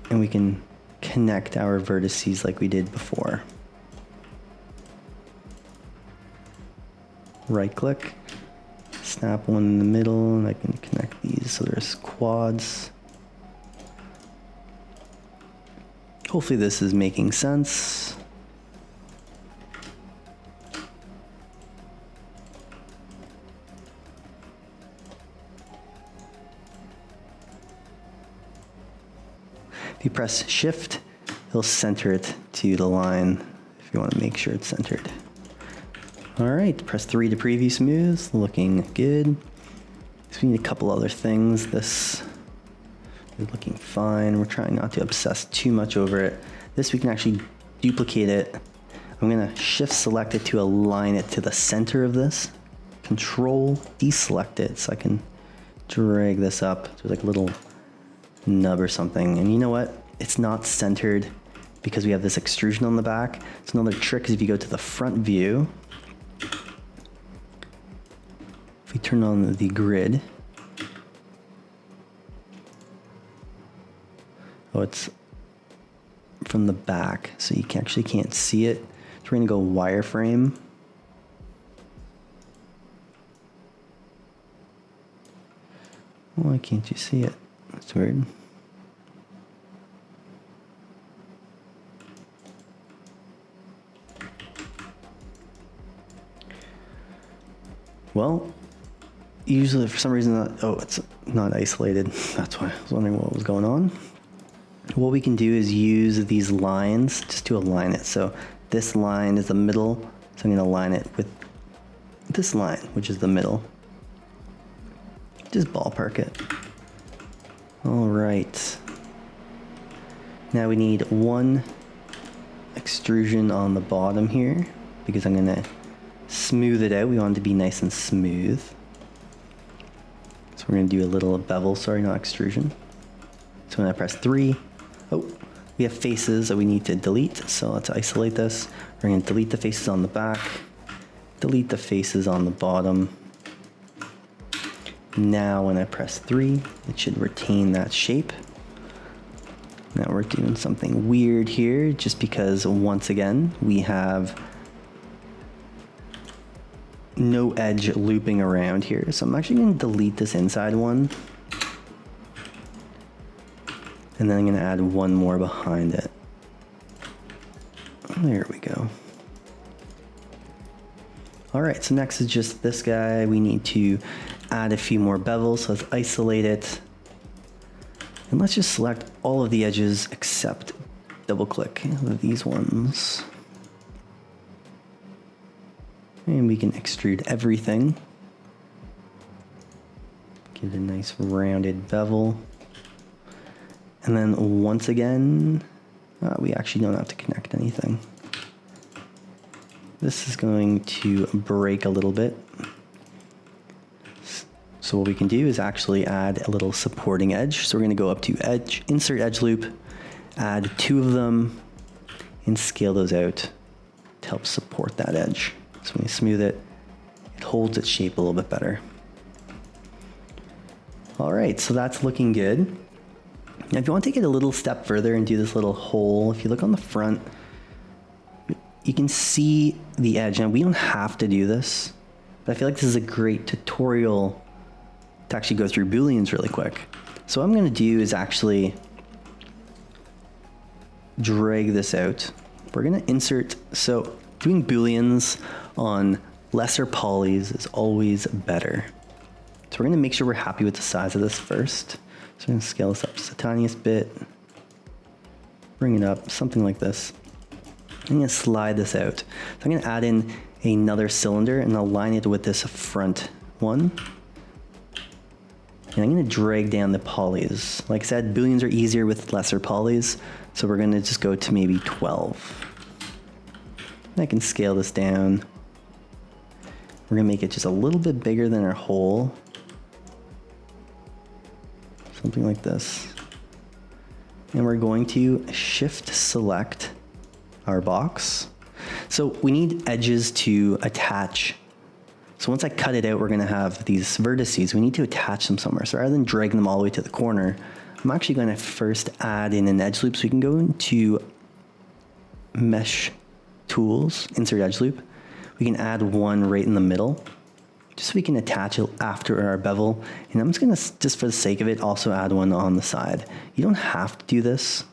And we can connect our vertices like we did before. Right click, snap one in the middle, and I can connect these so there's quads. Hopefully this is making sense. If you press Shift, it'll center it to the line if you want to make sure it's centered. All right, press 3 to preview smooth, looking good. So we need a couple other things. This is looking fine. We're trying not to obsess too much over it. This we can actually duplicate it. I'm gonna Shift select it to align it to the center of this. Control deselect it so I can drag this up to like a little nub or something. And you know what? It's not centered because we have this extrusion on the back. So another trick is if you go to the front view, if we turn on the grid, oh, it's from the back, so you actually can't see it. So we're gonna go wireframe. Why can't you see it? That's weird. Well, usually for some reason, oh, it's not isolated. That's why I was wondering what was going on. What we can do is use these lines just to align it. So this line is the middle, so I'm gonna align it with this line, which is the middle. Just ballpark it. All right. Now we need one extrusion on the bottom here because I'm gonna smooth it out. We want it to be nice and smooth. So we're gonna do a little bevel, sorry, not extrusion. So when I press 3, oh, we have faces that we need to delete. So let's isolate this. We're gonna delete the faces on the back, delete the faces on the bottom. Now when I press 3, it should retain that shape. Now we're doing something weird here just because once again, we have no edge looping around here. So I'm actually going to delete this inside one. And then I'm going to add one more behind it. There we go. All right, so next is just this guy. We need to add a few more bevels. So let's isolate it. And let's just select all of the edges except double click these ones. And we can extrude everything. Give it a nice rounded bevel. And then once again, we actually don't have to connect anything. This is going to break a little bit. So what we can do is actually add a little supporting edge. So we're going to go up to edge, insert edge loop, add 2 of them, and scale those out to help support that edge. So when you smooth it, it holds its shape a little bit better. All right, so that's looking good. Now if you want to take it a little step further and do this little hole, if you look on the front, you can see the edge. Now we don't have to do this, but I feel like this is a great tutorial to actually go through Booleans really quick. So what I'm going to do is actually drag this out. We're going to insert, so doing Booleans on lesser polys is always better. So we're going to make sure we're happy with the size of this first. So I'm going to scale this up just the tiniest bit, bring it up, something like this. I'm going to slide this out. So I'm going to add in another cylinder and align it with this front one. And I'm going to drag down the polys. Like I said, Booleans are easier with lesser polys, so we're going to just go to maybe 12. And I can scale this down. We're going to make it just a little bit bigger than our hole. Something like this. And we're going to shift select our box. So we need edges to attach. So once I cut it out, we're going to have these vertices. We need to attach them somewhere. So rather than dragging them all the way to the corner, I'm actually going to first add in an edge loop. So we can go into mesh tools, insert edge loop. We can add one right in the middle, just so we can attach it after our bevel. And I'm just going to, just for the sake of it, also add one on the side. You don't have to do this,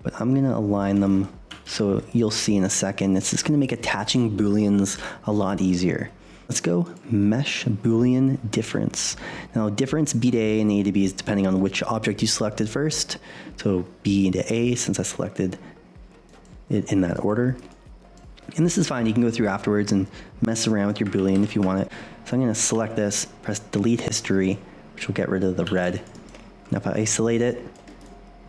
but I'm going to align them so you'll see in a second. It's just going to make attaching Booleans a lot easier. Let's go mesh Boolean difference. Now difference B to A and A to B is depending on which object you selected first. So B to A, since I selected it in that order. And this is fine, you can go through afterwards and mess around with your Boolean if you want it. So I'm going to select this, press delete history, which will get rid of the red. Now if I isolate it,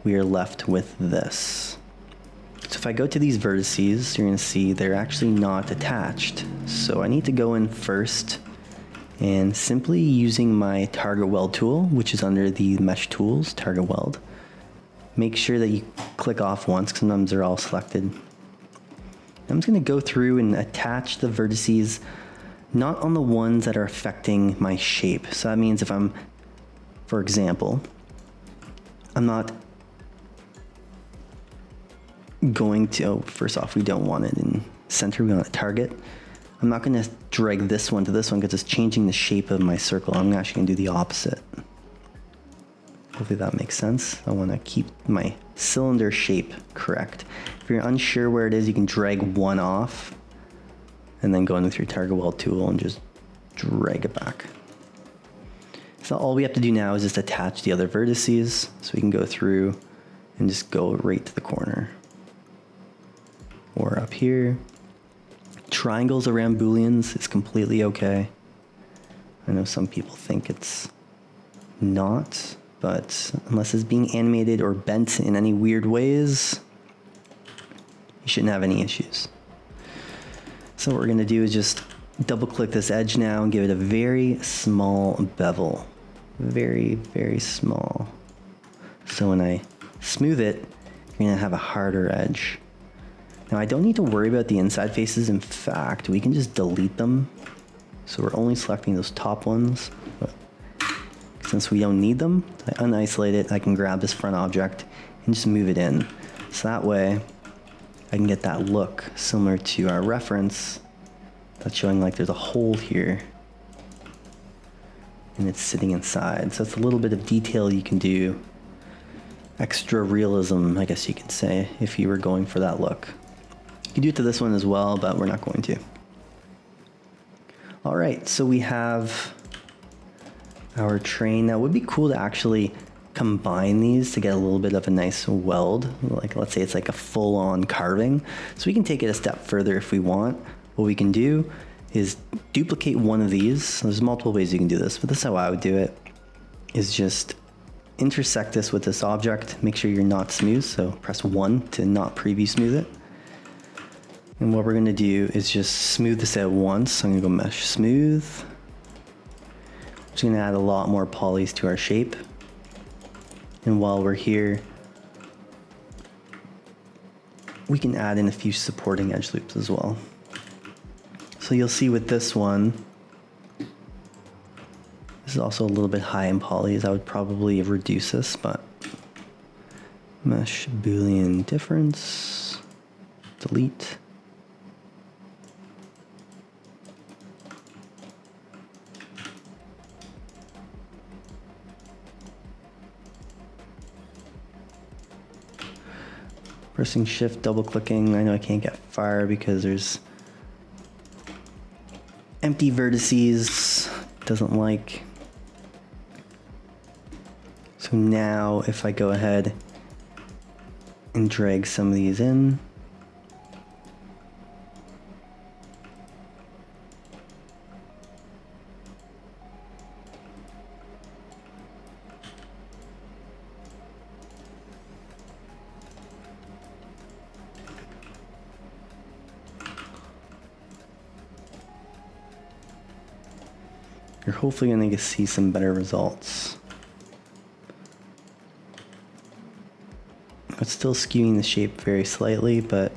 we are left with this. So if I go to these vertices, you're going to see they're actually not attached. So I need to go in first and simply using my target weld tool, which is under the mesh tools, target weld, make sure that you click off once, because sometimes they're all selected. I'm just going to go through and attach the vertices, not on the ones that are affecting my shape. So that means if I'm, for example, I'm not going to, oh, first off, we don't want it in center, we want it target. I'm not going to drag this one to this one because it's changing the shape of my circle. I'm actually going to do the opposite. Hopefully that makes sense. I want to keep my cylinder shape correct. If you're unsure where it is, you can drag one off and then go in with your target weld tool and just drag it back. So all we have to do now is just attach the other vertices so we can go through and just go right to the corner. Or up here. Triangles around Booleans is completely okay. I know some people think it's not, but unless it's being animated or bent in any weird ways, you shouldn't have any issues. So what we're going to do is just double click this edge now and give it a very small bevel. Very, very small. So when I smooth it, you're going to have a harder edge. Now I don't need to worry about the inside faces. In fact, we can just delete them. So we're only selecting those top ones. But since we don't need them, I unisolate it. I can grab this front object and just move it in. So that way I can get that look similar to our reference that's showing like there's a hole here and it's sitting inside. So it's a little bit of detail you can do. Extra realism, I guess you could say, if you were going for that look. You can do it to this one as well, but we're not going to. All right, so we have our train. Now it would be cool to actually combine these to get a little bit of a nice weld. Like let's say it's like a full-on carving. So we can take it a step further if we want. What we can do is duplicate one of these. There's multiple ways you can do this, but this is how I would do it, is just intersect this with this object. Make sure you're not smooth, so press 1 to not preview smooth it. And what we're gonna do is just smooth this out once. So I'm gonna go mesh smooth. I'm just gonna add a lot more polys to our shape. And while we're here, we can add in a few supporting edge loops as well. So you'll see with this one, this is also a little bit high in polys. I would probably reduce this, but mesh Boolean difference, delete. Pressing shift, double clicking. I know I can't get far because there's empty vertices, doesn't like. So now if I go ahead and drag some of these in, you're hopefully going to see some better results. It's still skewing the shape very slightly, but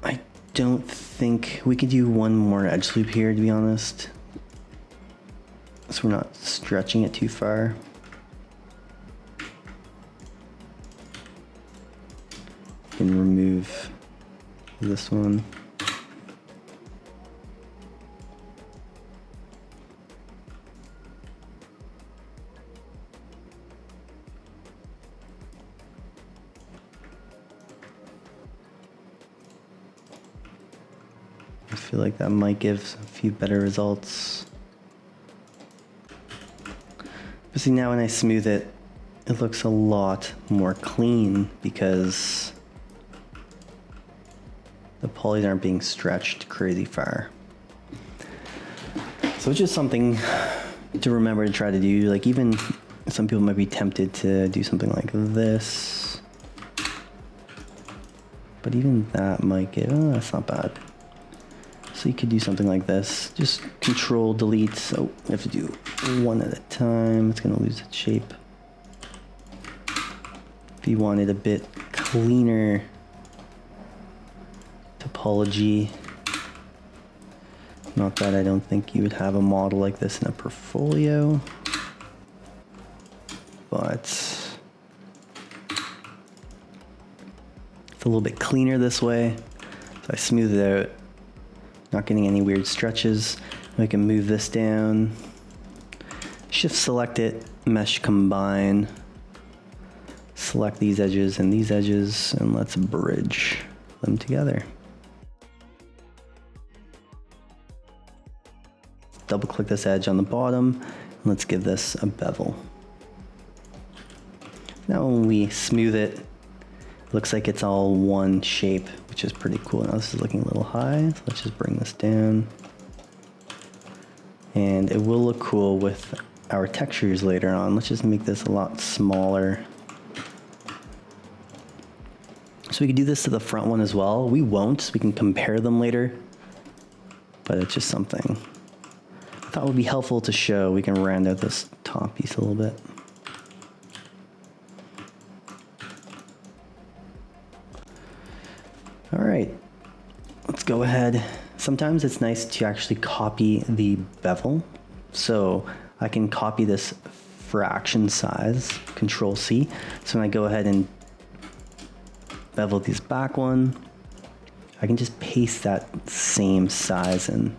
I don't think we could do one more edge loop here, to be honest, so we're not stretching it too far. You can remove this one. I feel like that might give a few better results. But see, now when I smooth it, it looks a lot more clean because the polys aren't being stretched crazy far. So it's just something to remember to try to do. Like even some people might be tempted to do something like this, but even that might give, oh, that's not bad. So you could do something like this. Just control delete. So you have to do one at a time. It's gonna lose its shape. If you wanted a bit cleaner topology, not that I don't think you would have a model like this in a portfolio, but it's a little bit cleaner this way. So I smooth it out. Not getting any weird stretches. I can move this down, shift select it, mesh combine, select these edges and these edges, and let's bridge them together. Double click this edge on the bottom, and let's give this a bevel. Now when we smooth it, looks like it's all one shape, which is pretty cool. Now this is looking a little high, so let's just bring this down. And it will look cool with our textures later on. Let's just make this a lot smaller. So we could do this to the front one as well. We won't, so we can compare them later, but it's just something I thought would be helpful to show. We can round out this top piece a little bit. All right, let's go ahead. Sometimes it's nice to actually copy the bevel. So I can copy this fraction size, Control C. So when I go ahead and bevel this back one, I can just paste that same size in.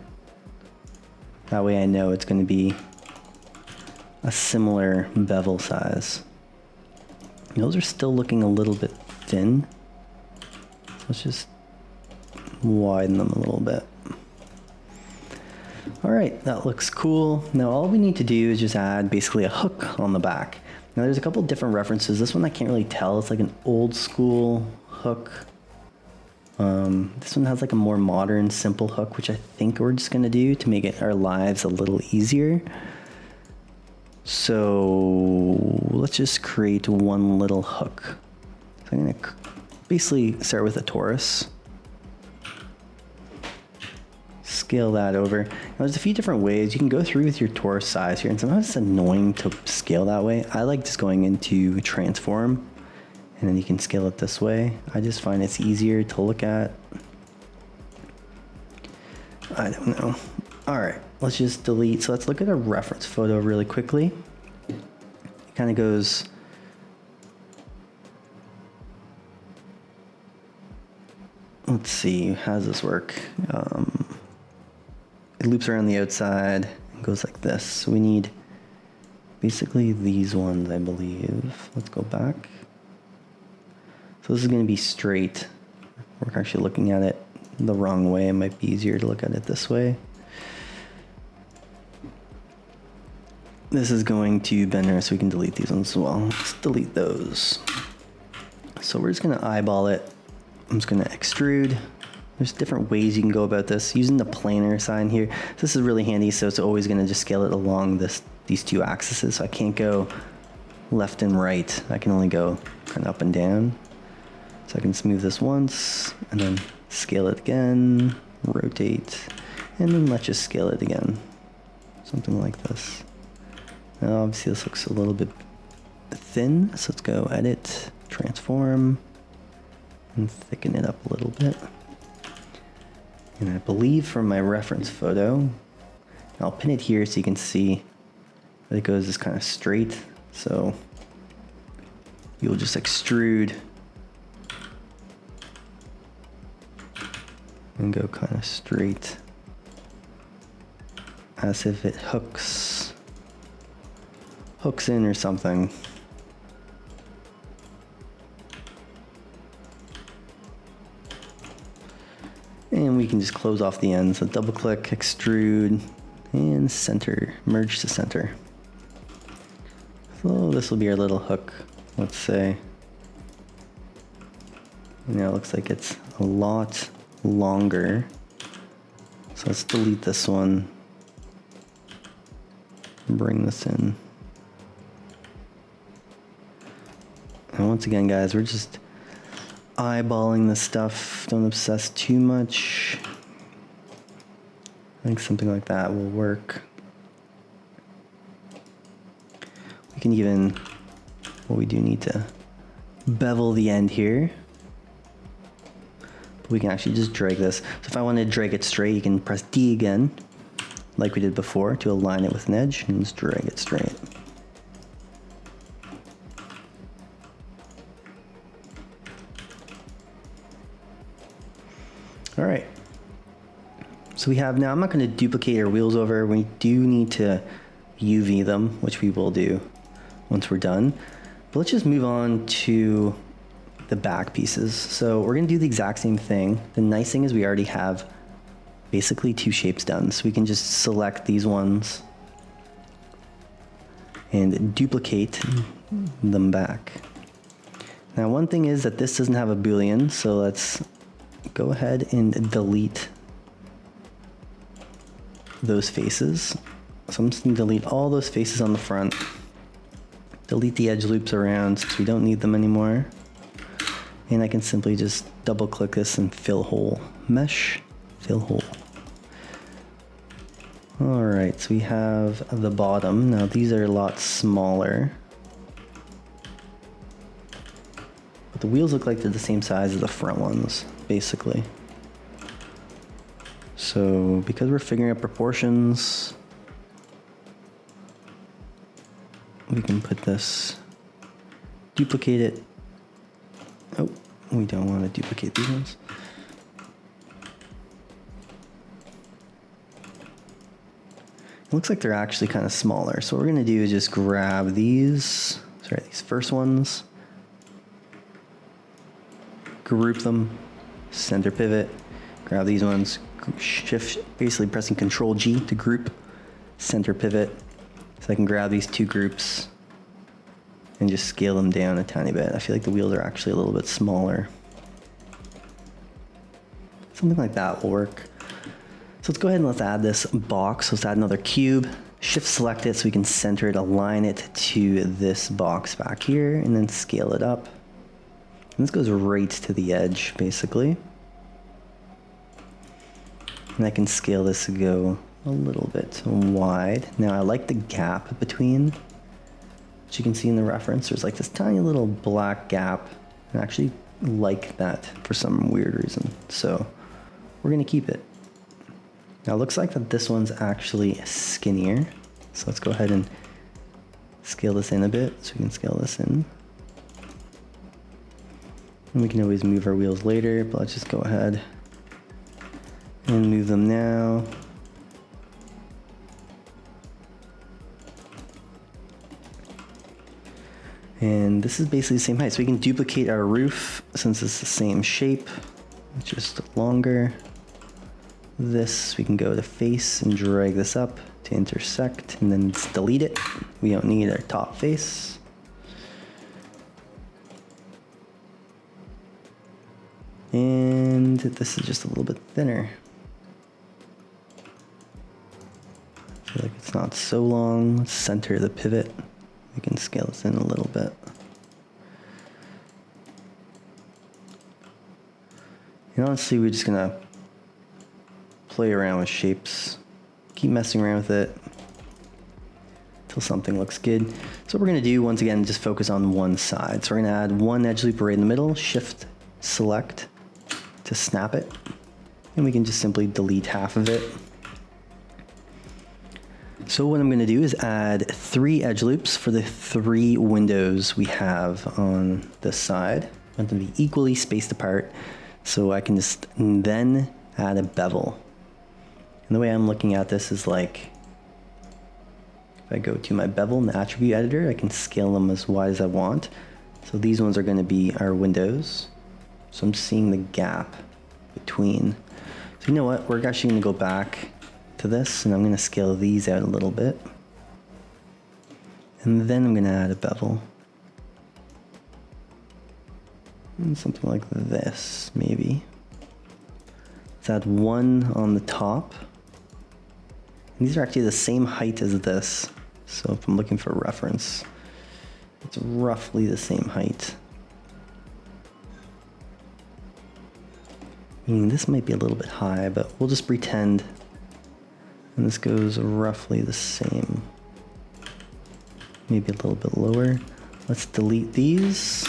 That way I know it's going to be a similar bevel size. Those are still looking a little bit thin. Let's just widen them a little bit. All right, that looks cool. Now all we need to do is just add basically a hook on the back. Now there's a couple different references. This one I can't really tell. It's like an old school hook. This one has like a more modern, simple hook, which I think we're just gonna do to make it our lives a little easier. So let's just create one little hook. So I'm gonna basically start with a torus. Scale that over. Now there's a few different ways you can go through with your torus size here, and sometimes it's annoying to scale that way. I like just going into transform, and then you can scale it this way. I just find it's easier to look at. I don't know. All right, let's just delete. So let's look at a reference photo really quickly. It kind of goes, let's see, how does this work? It loops around the outside and goes like this. So we need basically these ones, I believe. Let's go back. So this is going to be straight. We're actually looking at it the wrong way. It might be easier to look at it this way. This is going to Bender, so we can delete these ones as well. Let's delete those. So we're just going to eyeball it. I'm just going to extrude. There's different ways you can go about this. Using the planar sign here, this is really handy, so it's always going to just scale it along these two axes. So I can't go left and right. I can only go kind of up and down. So I can smooth this once, and then scale it again, rotate, and then let's just scale it again. Something like this. Now obviously this looks a little bit thin, so let's go edit, transform, and thicken it up a little bit. And I believe from my reference photo, I'll pin it here so you can see that it goes just kind of straight. So you'll just extrude and go kind of straight as if it hooks in or something. And we can just close off the end. So double click, extrude, and center, merge to center. So this will be our little hook, let's say. Now it looks like it's a lot longer. So let's delete this one. Bring this in. And once again, guys, we're just eyeballing this stuff. Don't obsess too much. I think something like that will work. We can even, well, we do need to bevel the end here. But we can actually just drag this. So if I want to drag it straight, you can press D again, like we did before, to align it with an edge, and just drag it straight. All right, so we have now, I'm not going to duplicate our wheels over. We do need to UV them, which we will do once we're done. But let's just move on to the back pieces. So we're going to do the exact same thing. The nice thing is we already have basically two shapes done. So we can just select these ones and duplicate them back. Now one thing is that this doesn't have a Boolean, so let's go ahead and delete those faces. So I'm just going to delete all those faces on the front. Delete the edge loops around since we don't need them anymore. And I can simply just double click this and fill hole. Mesh, fill hole. All right, so we have the bottom. Now these are a lot smaller. But the wheels look like they're the same size as the front ones, basically. So because we're figuring out proportions, we can put this, duplicate it. Oh, we don't want to duplicate these ones. It looks like they're actually kind of smaller. So what we're going to do is just grab these first ones, group them, center pivot, grab these ones, shift, basically pressing Control G to group, center pivot. So I can grab these two groups and just scale them down a tiny bit. I feel like the wheels are actually a little bit smaller. Something like that will work. So let's go ahead and let's add this box. Let's add another cube, shift select it so we can center it, align it to this box back here, and then scale it up. And this goes right to the edge, basically. And I can scale this to go a little bit wide. Now I like the gap between, which you can see in the reference. There's like this tiny little black gap. I actually like that for some weird reason. So we're gonna keep it. Now it looks like that this one's actually skinnier. So let's go ahead and scale this in a bit. So we can scale this in. And we can always move our wheels later, but let's just go ahead and move them now. And this is basically the same height. So we can duplicate our roof since it's the same shape, just longer. This, we can go to face and drag this up to intersect and then delete it. We don't need our top face. And this is just a little bit thinner. I feel like it's not so long. Let's center the pivot. We can scale this in a little bit. And honestly, we're just gonna play around with shapes, keep messing around with it until something looks good. So what we're gonna do, once again, just focus on one side. So we're gonna add one edge loop right in the middle, shift select to snap it, and we can just simply delete half of it. So what I'm going to do is add 3 edge loops for the 3 windows we have on this side. I want them to be equally spaced apart, so I can just then add a bevel. And the way I'm looking at this is like, if I go to my bevel in the attribute editor, I can scale them as wide as I want. So these ones are going to be our windows. So I'm seeing the gap between. So you know what, we're actually going to go back to this, and I'm going to scale these out a little bit, and then I'm going to add a bevel, and something like this maybe. Let's add one on the top. And these are actually the same height as this, so if I'm looking for a reference, it's roughly the same height. Meaning this might be a little bit high, but we'll just pretend. And this goes roughly the same. Maybe a little bit lower. Let's delete these.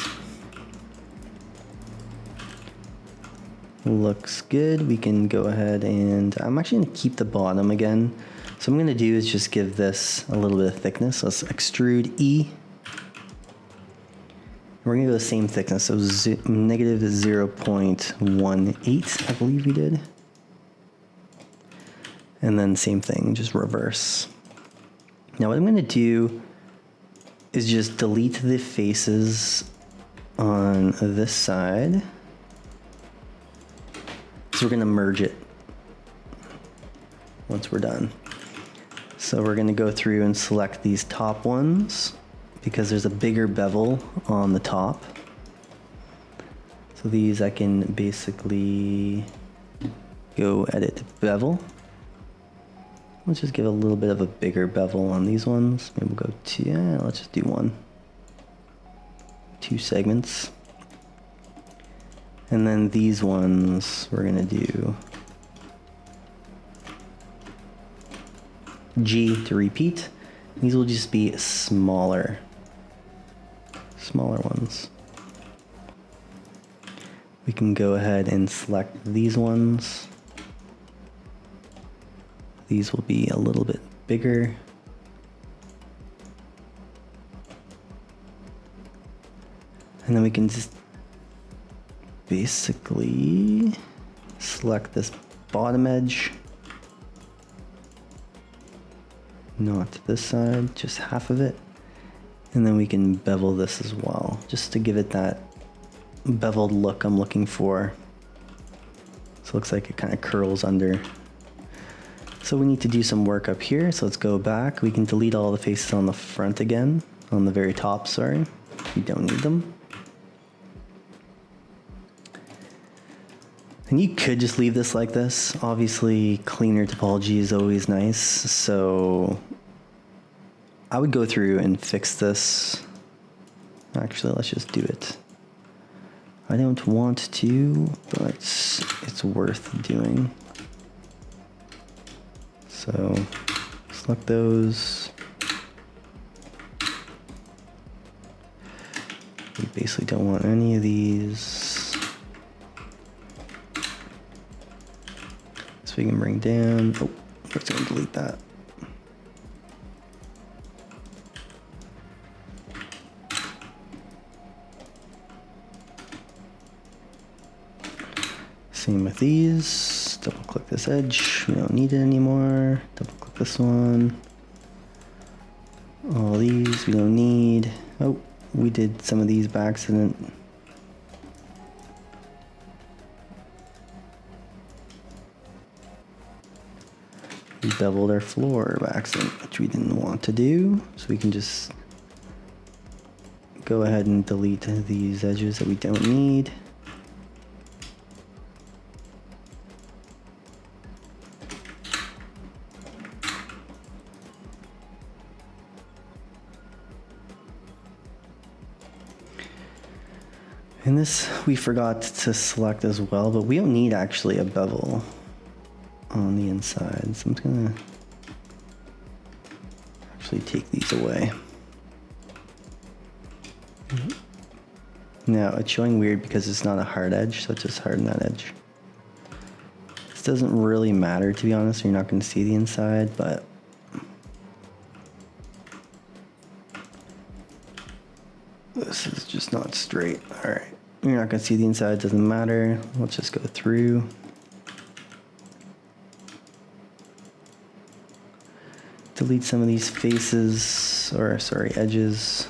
Looks good. We can go ahead and I'm actually going to keep the bottom again. So what I'm going to do is just give this a little bit of thickness. Let's extrude E. We're going to go the same thickness, so negative 0.18, I believe we did. And then same thing, just reverse. Now what I'm going to do is just delete the faces on this side. So we're going to merge it once we're done. So we're going to go through and select these top ones because there's a bigger bevel on the top. So these I can basically go edit bevel. Let's just give a little bit of a bigger bevel on these ones. Maybe we'll go to, let's just do 2 segments. And then these ones, we're gonna do G to repeat. These will just be smaller ones. We can go ahead and select these ones. These will be a little bit bigger. And then we can just basically select this bottom edge. Not this side, just half of it. And then we can bevel this as well, just to give it that beveled look I'm looking for. So it looks like it kind of curls under. So we need to do some work up here. So let's go back. We can delete all the faces on the front again, on the very top, sorry. We don't need them. And you could just leave this like this. Obviously, cleaner topology is always nice. So I would go through and fix this. Actually, let's just do it. I don't want to, but it's worth doing. So select those. We basically don't want any of these. So we can bring down, oh, we're just gonna delete that. Same with these. Double click this edge. We don't need it anymore. Double click this one. All these we don't need. Oh, we did some of these by accident. We beveled our floor by accident, which we didn't want to do. So we can just go ahead and delete these edges that we don't need. And this we forgot to select as well, but we don't need actually a bevel on the inside. So I'm just gonna actually take these away. Now it's showing weird because it's not a hard edge, so just harden that edge. This doesn't really matter, to be honest. You're not gonna see the inside, but this is just not straight. All right, you're not gonna see the inside, doesn't matter. Let's just go through. Delete some of these faces, or sorry, edges.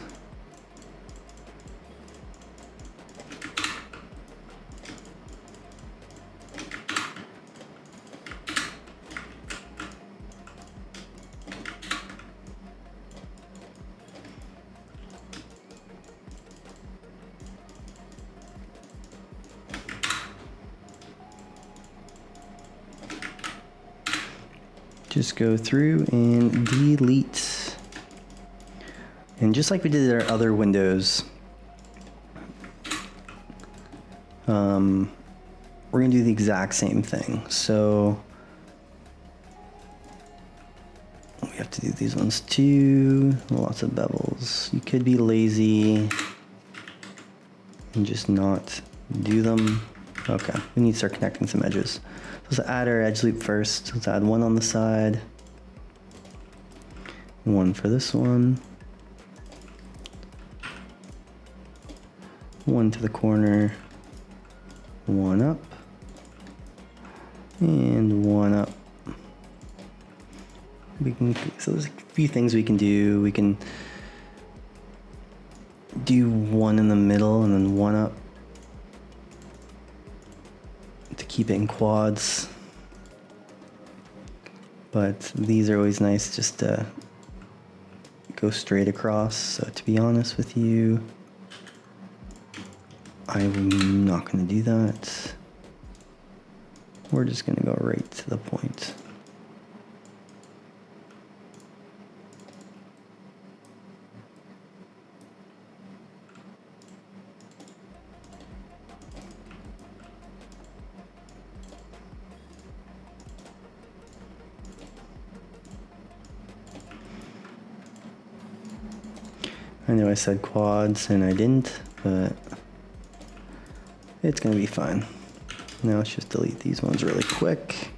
Just go through and delete. And just like we did our other windows, we're gonna do the exact same thing. So we have to do these ones too. Lots of bevels. You could be lazy and just not do them. Okay, we need to start connecting some edges. Let's add our edge loop first. Let's add one on the side. One for this one. One to the corner. One up. And one up. So there's a few things we can do. We can do one in the middle and then one up to keep it in quads. But these are always nice just to go straight across. So to be honest with you, I'm not going to do that. We're just going to go right to the point. I know I said quads and I didn't, but it's gonna be fine. Now let's just delete these ones really quick.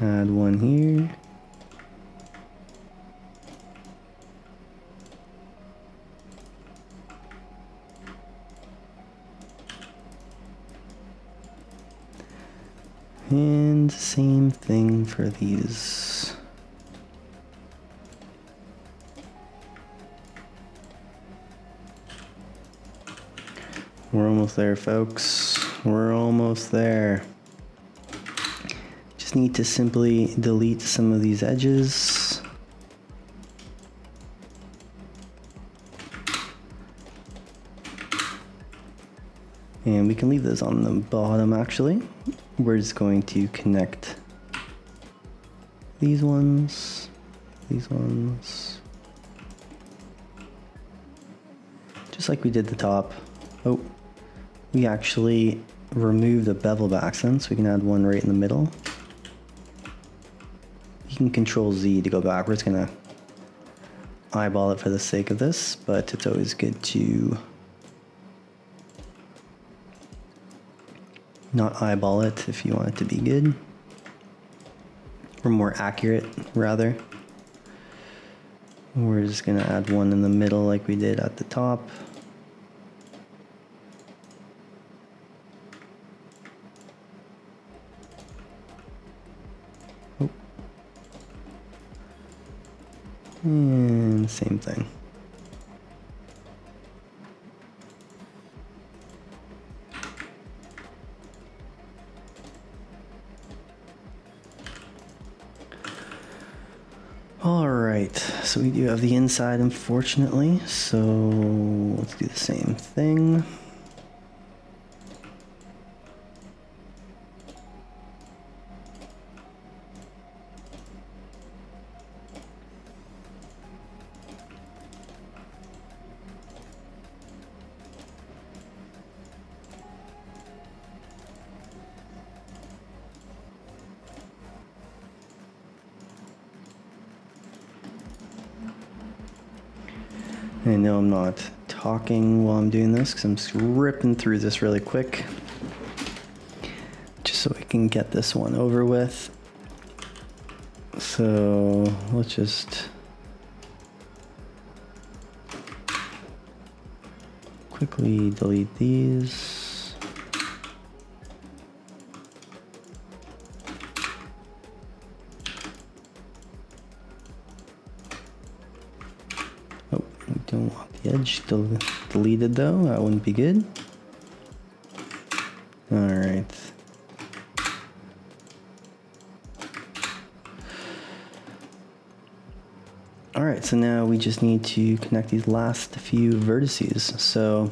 Add one here. And same thing for these. We're almost there, folks. We're almost there. Just need to simply delete some of these edges. And we can leave those on the bottom actually. We're just going to connect these ones, just like we did the top. Oh, we actually removed the bevel by accident, so we can add one right in the middle. You can Control Z to go backwards. Gonna eyeball it for the sake of this, but it's always good to not eyeball it if you want it to be good, or more accurate rather. We're just gonna add one in the middle like we did at the top. Oh. And same thing. All right, so we do have the inside, unfortunately, so let's do the same thing. I know I'm not talking while I'm doing this because I'm just ripping through this really quick, just so we can get this one over with. So let's just quickly delete these. Don't want the edge deleted though, that wouldn't be good. All right. All right, so now we just need to connect these last few vertices. So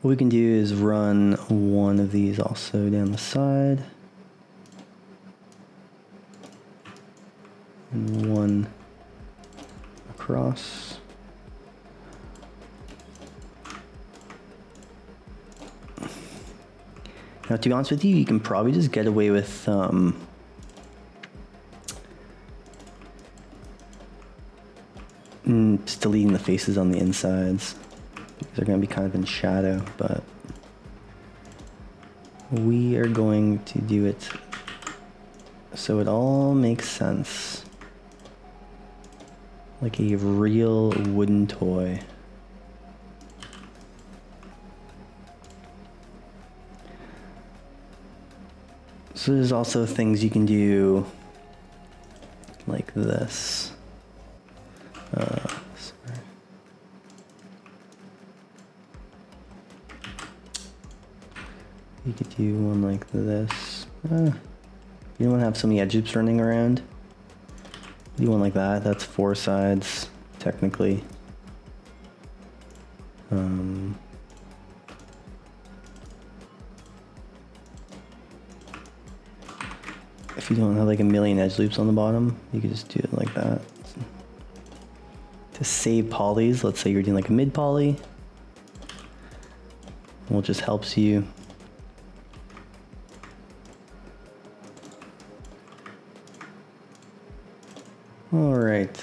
what we can do is run one of these also down the side. And one across. Now, to be honest with you, you can probably just get away with just deleting the faces on the insides, because they're going to be kind of in shadow, but we are going to do it so it all makes sense. Like a real wooden toy. So there's also things you can do like this. Sorry. You could do one like this. You don't want to have so many edge loops running around. Do one like that. That's four sides, technically. If you don't have like a million edge loops on the bottom, you could just do it like that. To save polys, let's say you're doing like a mid poly, well, it just helps you. All right,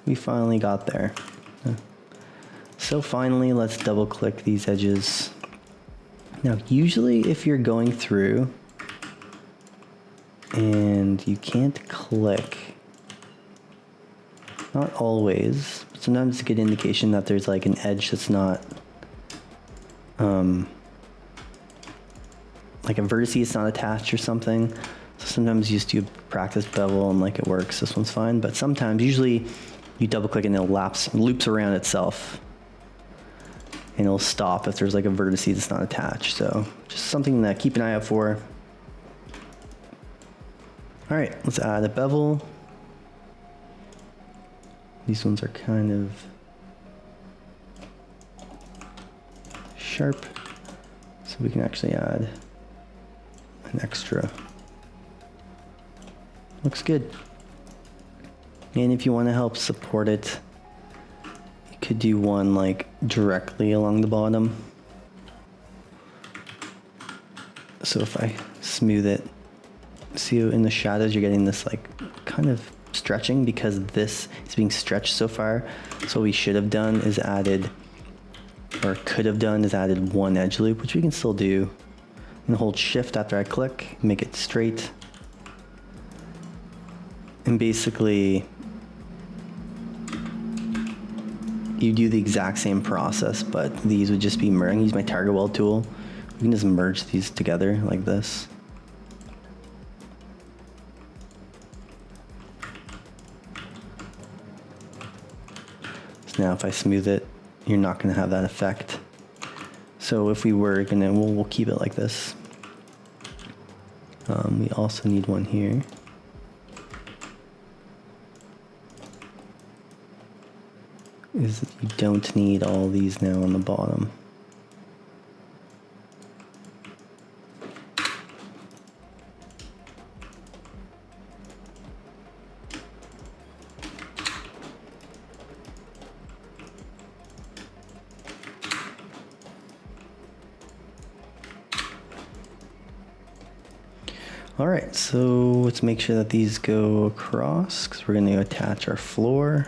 we finally got there. So finally, let's double click these edges. Now, usually if you're going through and you can't click, not always, but sometimes it's a good indication that there's like an edge that's not like a vertex is not attached or something. So sometimes you just do practice bevel and like it works. This one's fine, but sometimes, usually you double click and it loops around itself. And it'll stop if there's like a vertex that's not attached. So just something to keep an eye out for. All right, let's add a bevel. These ones are kind of sharp, so we can actually add an extra. Looks good. And if you want to help support it, you could do one like directly along the bottom. So if I smooth it, see in the shadows you're getting this like kind of stretching because this is being stretched so far. So what we should have done is added, or could have done is added one edge loop, which we can still do. And hold shift after I click, make it straight. And basically you do the exact same process, but these would just be merging. Use my target weld tool. We can just merge these together like this. So now if I smooth it, you're not going to have that effect. So if we were going to, we'll keep it like this. We also need one here. Is you don't need all these now on the bottom. All right, so let's make sure that these go across because we're going to attach our floor.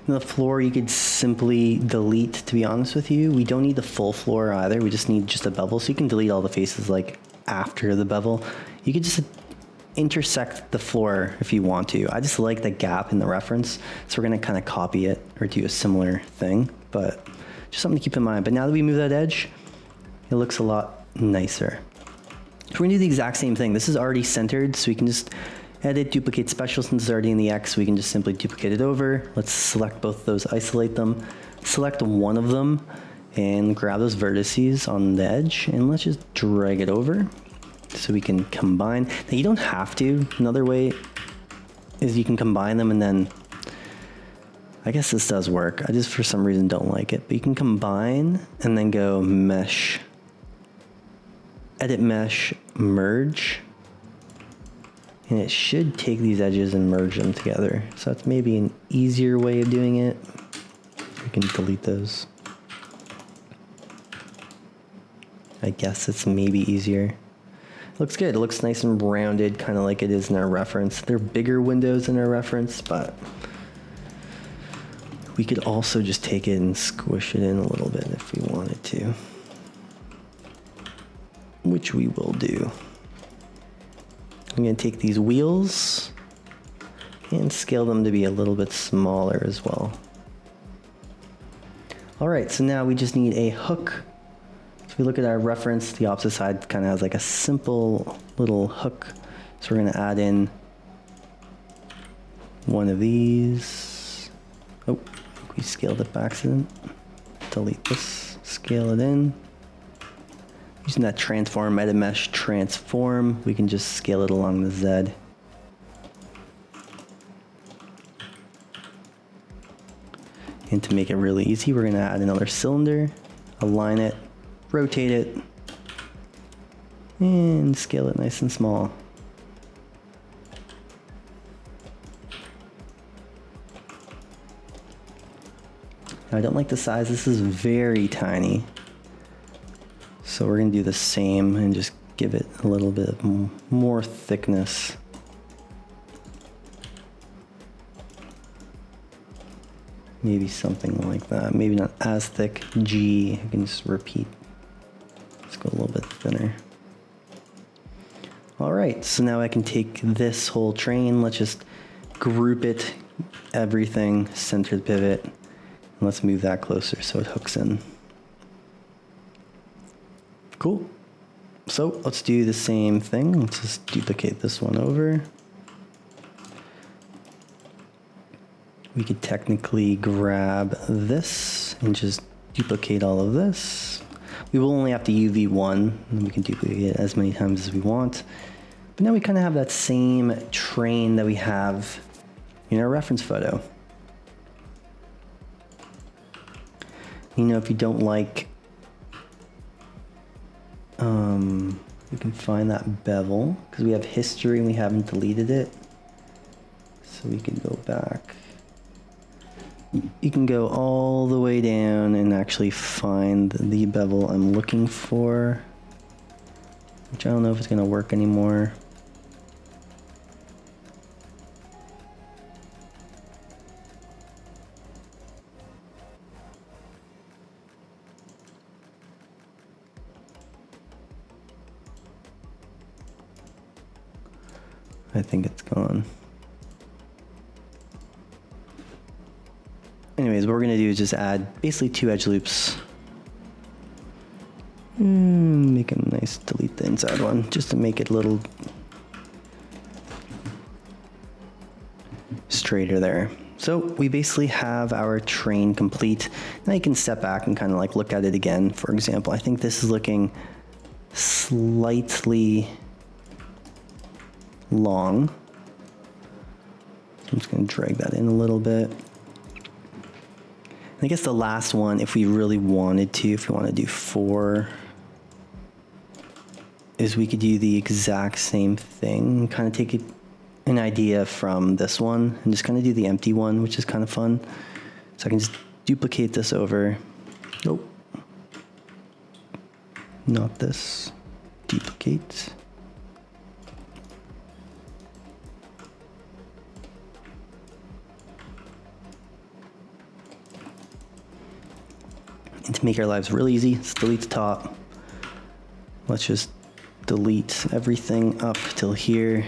The floor you could simply delete, to be honest with you. We don't need the full floor either. We just need just a bevel. So you can delete all the faces like after the bevel. You could just intersect the floor if you want to. I just like the gap in the reference. So we're going to kind of copy it or do a similar thing, but just something to keep in mind. But now that we move that edge, it looks a lot nicer. So we're going to do the exact same thing. This is already centered, so we can just edit, duplicate special. Since it's already in the X, we can just simply duplicate it over. Let's select both of those, isolate them, select one of them, and grab those vertices on the edge, and let's just drag it over so we can combine. Now you don't have to. Another way is you can combine them and then, I guess this does work. I just for some reason don't like it, but you can combine and then go mesh, edit mesh, merge. And it should take these edges and merge them together. So that's maybe an easier way of doing it. We can delete those. I guess it's maybe easier. It looks good. It looks nice and rounded, kind of like it is in our reference. They're bigger windows in our reference, but we could also just take it and squish it in a little bit if we wanted to, which we will do. I'm going to take these wheels and scale them to be a little bit smaller as well. All right, so now we just need a hook. So if we look at our reference, the opposite side kind of has like a simple little hook. So we're going to add in one of these. Oh, we scaled it by accident. Delete this, scale it in. Using that transform, meta mesh transform, we can just scale it along the Z. And to make it really easy, we're going to add another cylinder, align it, rotate it, and scale it nice and small. Now, I don't like the size. This is very tiny. So we're going to do the same and just give it a little bit more thickness. Maybe something like that. Maybe not as thick. G, I can just repeat. Let's go a little bit thinner. All right, so now I can take this whole train. Let's just group it, everything, center the pivot. And let's move that closer so it hooks in. Cool. So let's do the same thing. Let's just duplicate this one over. We could technically grab this and just duplicate all of this. We will only have to UV1, and we can duplicate it as many times as we want. But now we kind of have that same train that we have in our reference photo. You know, if you don't like, we can find that bevel, because we have history and we haven't deleted it. So we can go back. You can go all the way down and actually find the bevel I'm looking for, which I don't know if it's going to work anymore. I think it's gone. Anyways, what we're going to do is just add basically 2 edge loops. Make a nice, delete the inside one just to make it a little straighter there. So we basically have our train complete. Now you can step back and kind of like look at it again. For example, I think this is looking slightly long. So I'm just going to drag that in a little bit. I guess the last one, if we really wanted to, if we want to do 4, is we could do the exact same thing, kind of take an idea from this one and just kind of do the empty one, which is kind of fun. So I can just duplicate this over. Nope. Not this. Duplicate. And to make our lives really easy, let's delete the top. Let's just delete everything up till here.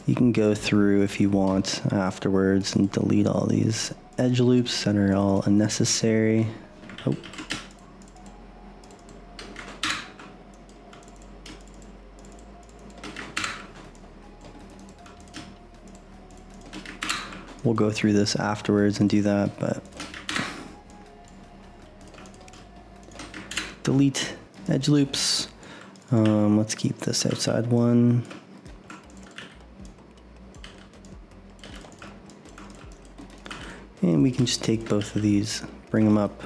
You can go through if you want afterwards and delete all these edge loops that are all unnecessary. Oh. We'll go through this afterwards and do that, but delete edge loops. Let's keep this outside one. And we can just take both of these, bring them up,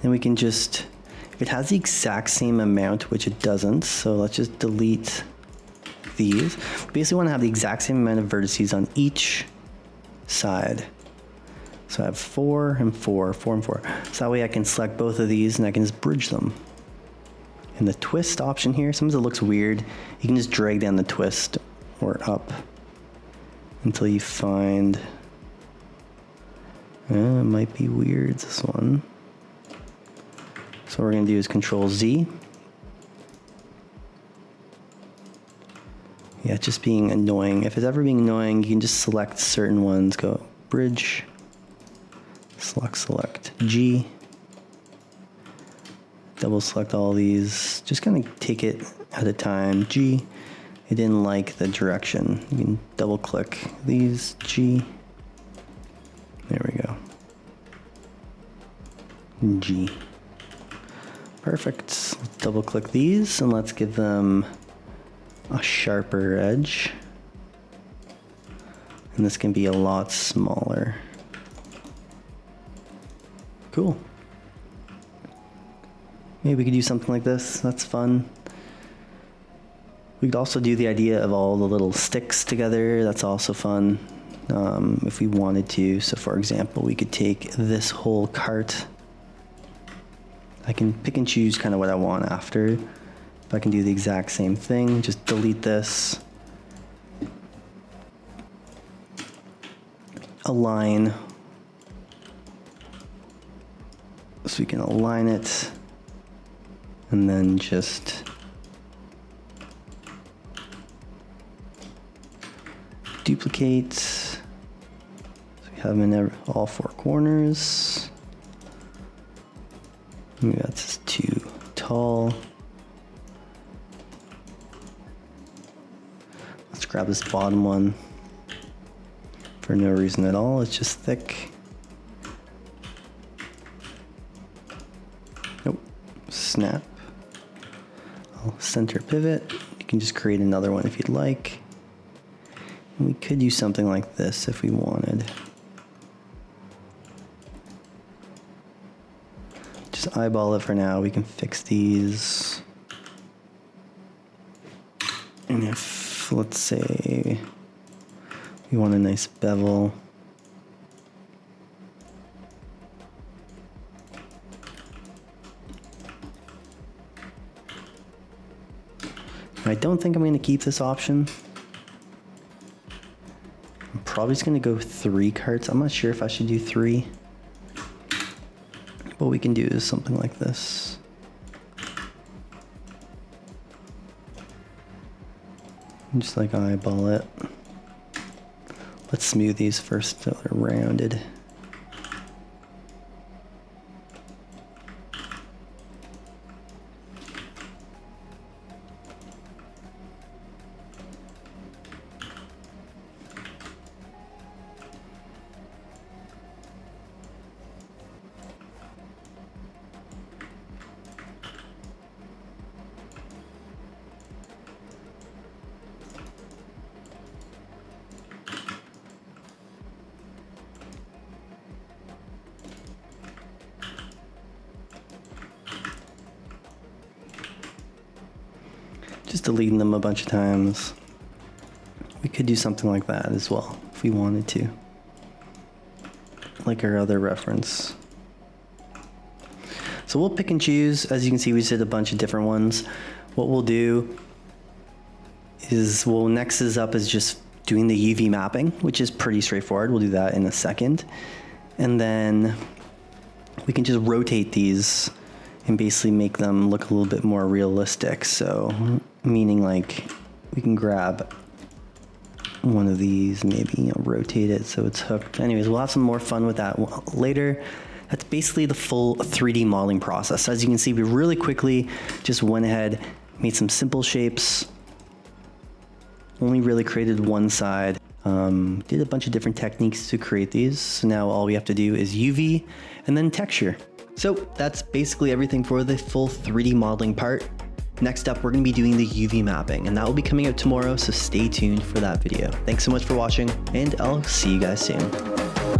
and we can just, if it has the exact same amount, which it doesn't, so let's just delete these. We basically want to have the exact same amount of vertices on each side. So I have 4 and 4, 4 and 4. So that way I can select both of these and I can just bridge them. And the twist option here, sometimes it looks weird. You can just drag down the twist or up until you find, it might be weird, this one. So what we're gonna do is Control Z. Yeah, it's just being annoying. If it's ever being annoying, you can just select certain ones, go bridge, select G, double select all these, just kind of take it at a time. G, it didn't like the direction. You can double click these, G, there we go, G. Perfect. Let's double click these and let's give them a sharper edge. And this can be a lot smaller. Cool. Maybe we could do something like this. That's fun. We could also do the idea of all the little sticks together. That's also fun if we wanted to. So for example, we could take this whole cart. I can pick and choose kind of what I want after. If I can do the exact same thing, just delete this. a line so we can align it, and then just duplicate. So we have them in all four corners. Maybe that's too tall. Let's grab this bottom one for no reason at all. It's just thick. Nope. Snap. I'll center pivot. You can just create another one if you'd like. And we could use something like this if we wanted. Just eyeball it for now. We can fix these. And if, let's say, we want a nice bevel, I don't think I'm going to keep this option. I'm probably just going to go 3 carts. I'm not sure if I should do 3. What we can do is something like this. Just like eyeball it. Let's smooth these first so they're rounded. Just deleting them a bunch of times. We could do something like that as well if we wanted to, like our other reference. So we'll pick and choose. As you can see, we just did a bunch of different ones. What we'll do is, well, next is up is just doing the UV mapping, which is pretty straightforward. We'll do that in a second. And then we can just rotate these and basically make them look a little bit more realistic. So meaning like we can grab one of these, maybe rotate it so it's hooked. Anyways, we'll have some more fun with that later. That's basically the full 3D modeling process. As you can see, we really quickly just went ahead, made some simple shapes, only really created one side, did a bunch of different techniques to create these. So now all we have to do is UV and then texture. So that's basically everything for the full 3D modeling part. Next up, we're gonna be doing the UV mapping, and that will be coming out tomorrow, so stay tuned for that video. Thanks so much for watching, and I'll see you guys soon.